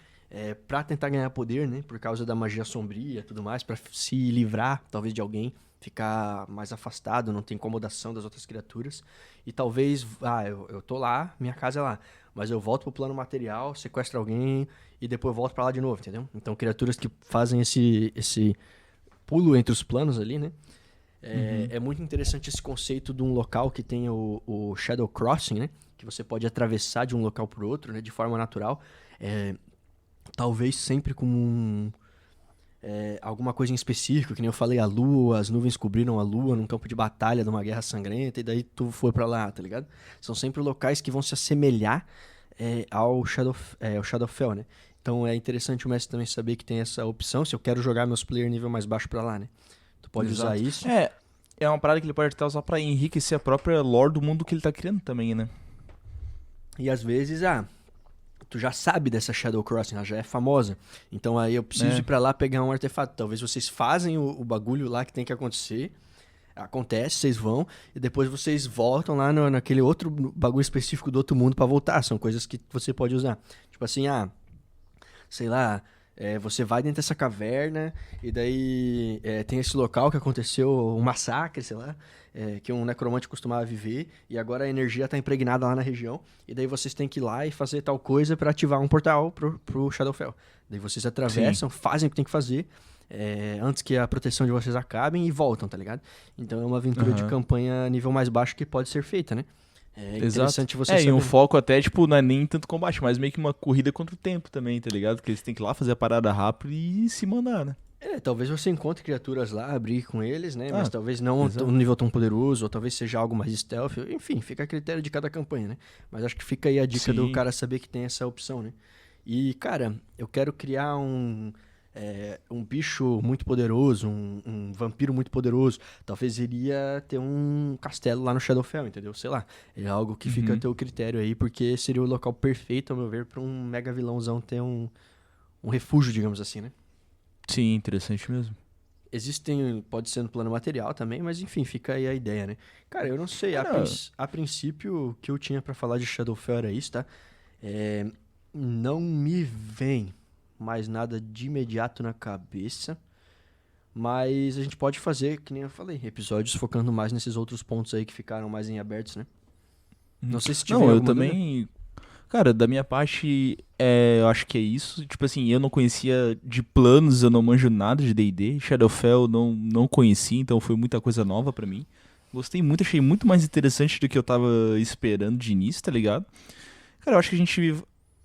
pra tentar ganhar poder, né? Por causa da magia sombria e tudo mais, pra se livrar, talvez, de alguém, ficar mais afastado, não ter incomodação das outras criaturas. E talvez, eu tô lá, minha casa é lá, mas eu volto pro plano material, sequestro alguém e depois volto pra lá de novo, entendeu? Então, criaturas que fazem esse pulo entre os planos ali, né? É muito interessante esse conceito de um local que tem o Shadow Crossing, né? Que você pode atravessar de um local para o outro, né? De forma natural. Talvez sempre com alguma coisa em específico, que nem eu falei, a lua, as nuvens cobriram a lua num campo de batalha, numa guerra sangrenta, e daí tu foi para lá, tá ligado? São sempre locais que vão se assemelhar ao Shadowfell, né? Então é interessante o mestre também saber que tem essa opção, se eu quero jogar meus player nível mais baixo para lá, né? Tu pode usar Exato. isso. É uma parada que ele pode até usar pra enriquecer a própria lore do mundo que ele tá criando também, né? E às vezes, tu já sabe dessa Shadow Crossing, ela já é famosa. Então aí eu preciso ir pra lá pegar um artefato. Talvez vocês fazem o bagulho lá que tem que acontecer. Acontece, vocês vão. E depois vocês voltam lá naquele outro bagulho específico do outro mundo pra voltar. São coisas que você pode usar. Tipo assim, sei lá... você vai dentro dessa caverna e daí tem esse local que aconteceu um massacre, sei lá, que um necromante costumava viver e agora a energia está impregnada lá na região e daí vocês têm que ir lá e fazer tal coisa para ativar um portal pro Shadowfell. Daí vocês atravessam, fazem o que tem que fazer antes que a proteção de vocês acabem e voltam, tá ligado? Então é uma aventura de campanha nível mais baixo que pode ser feita, né? É interessante você saber. E um foco até, tipo, não é nem tanto combate, mas meio que uma corrida contra o tempo também, tá ligado? Que eles têm que ir lá fazer a parada rápido e se mandar, né? Talvez você encontre criaturas lá, brigue com eles, né? Mas talvez não exato. um nível tão poderoso, ou talvez seja algo mais stealth. Enfim, fica a critério de cada campanha, né? Mas acho que fica aí a dica do cara saber que tem essa opção, né? E, cara, eu quero criar um bicho muito poderoso, um vampiro muito poderoso. Talvez iria ter um castelo lá no Shadowfell, entendeu? Sei lá. É algo que fica a teu critério aí, porque seria o local perfeito, ao meu ver, pra um mega vilãozão ter um refúgio, digamos assim, né? Sim, interessante mesmo. Pode ser no plano material também, mas enfim, fica aí a ideia, né? Cara, eu não sei, a princípio, o que eu tinha pra falar de Shadowfell era isso, tá? Não me vem mais nada de imediato na cabeça, mas a gente pode fazer, que nem eu falei, episódios focando mais nesses outros pontos aí que ficaram mais em abertos, né? Não sei se tiver Não, eu alguma dúvida. também... Cara, da minha parte, eu acho que é isso. Tipo assim, eu não conhecia de planos, eu não manjo nada de D&D. Shadowfell não conheci, então foi muita coisa nova pra mim. Gostei muito, achei muito mais interessante do que eu tava esperando de início, tá ligado? Cara, eu acho que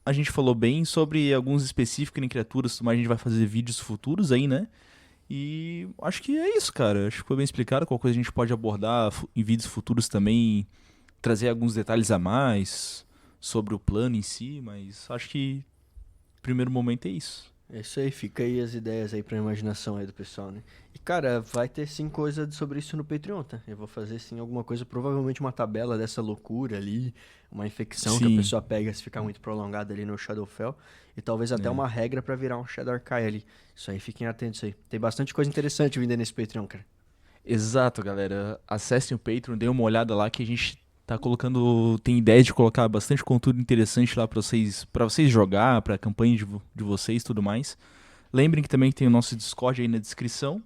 a gente falou bem sobre alguns específicos em criaturas, mas a gente vai fazer vídeos futuros aí, né? E acho que é isso, cara. Acho que foi bem explicado. Qualquer coisa a gente pode abordar em vídeos futuros também, trazer alguns detalhes a mais sobre o plano em si, mas acho que no primeiro momento é isso. É isso aí, fica aí as ideias aí pra imaginação aí do pessoal, né? E cara, vai ter sim coisa sobre isso no Patreon, tá? Eu vou fazer sim alguma coisa, provavelmente uma tabela dessa loucura ali, uma infecção que a Sim. pessoa pega se ficar muito prolongada ali no Shadowfell, e talvez até uma regra pra virar um Shadow Archive ali. Isso aí, fiquem atentos aí. Tem bastante coisa interessante vindo aí nesse Patreon, cara. Exato, galera. Acessem o Patreon, dêem uma olhada lá que a gente tá colocando. Tem ideia de colocar bastante conteúdo interessante lá pra vocês jogar, pra campanha de vocês e tudo mais. Lembrem que também tem o nosso Discord aí na descrição.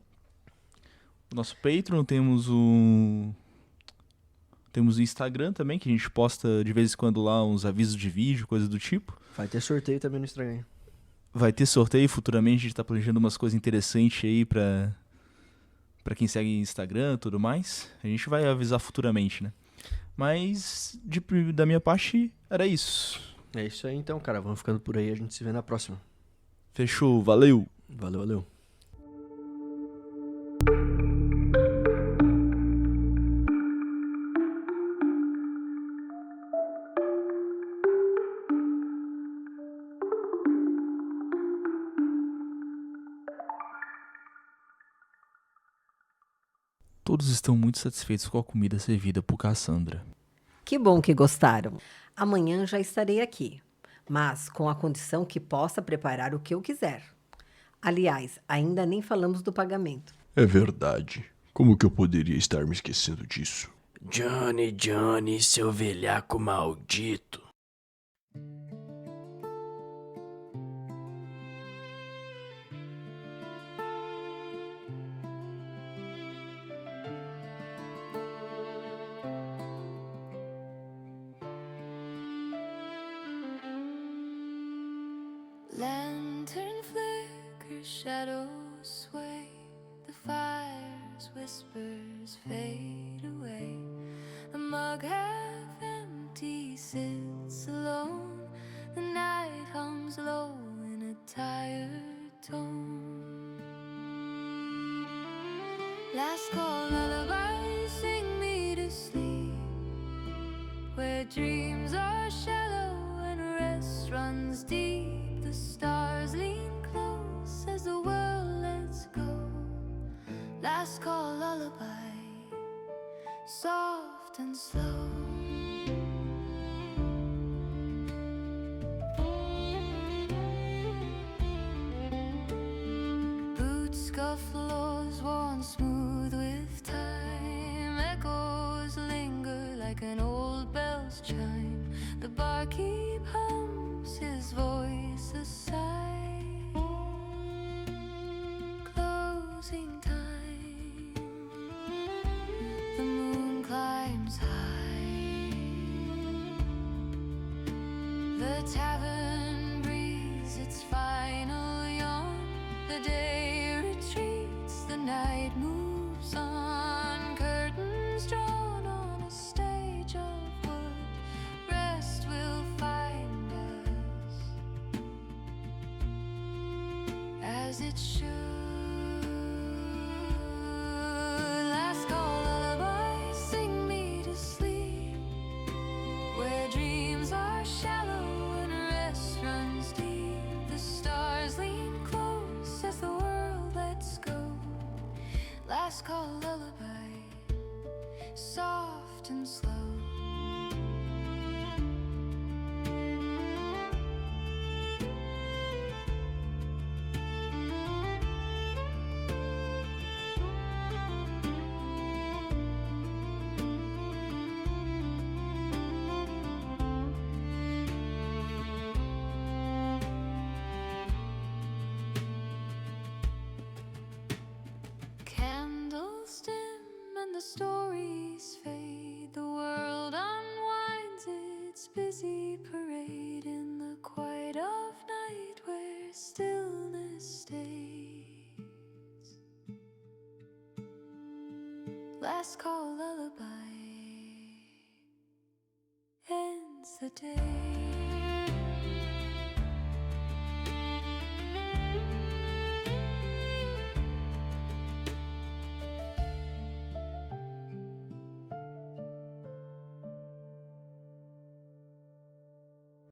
O nosso Patreon, temos o Instagram também, que a gente posta de vez em quando lá uns avisos de vídeo, coisas do tipo. Vai ter sorteio também no Instagram. Vai ter sorteio futuramente, a gente tá planejando umas coisas interessantes aí pra quem segue Instagram e tudo mais. A gente vai avisar futuramente, né? Mas da minha parte, era isso. É isso aí então, cara. Vamos ficando por aí, a gente se vê na próxima. Fechou, valeu! Valeu, valeu. Todos estão muito satisfeitos com a comida servida por Cassandra. Que bom que gostaram. Amanhã já estarei aqui, mas com a condição que possa preparar o que eu quiser. Aliás, ainda nem falamos do pagamento. É verdade. Como que eu poderia estar me esquecendo disso? Johnny, seu velhaco maldito. Lantern flicker, shadows sway, the fire's whispers fade away. The mug half empty sits alone, the night hums low in a tired tone. Last call lullaby, sing me to sleep, where dreams are shallow and rest runs deep. The stars lean close as the world lets go. Last call lullaby, soft and slow. Boots scuff floors worn smooth with time. Echoes linger like an old bell's chime. The barkeep hums his voice aside. Closing time. The moon climbs high. The tavern breathes its final yawn. The day retreats, the night moves on. Curtains drawn on a stage of wood. Rest will find us as it should. Last call lullaby, sing me to sleep, where dreams are shallow and rest runs deep. The stars lean close as the world lets go. Last call lullaby, soft and slow. Candles dim and the stories fade. The world unwinds its busy parade in the quiet of night where stillness stays. Last call lullaby ends the day.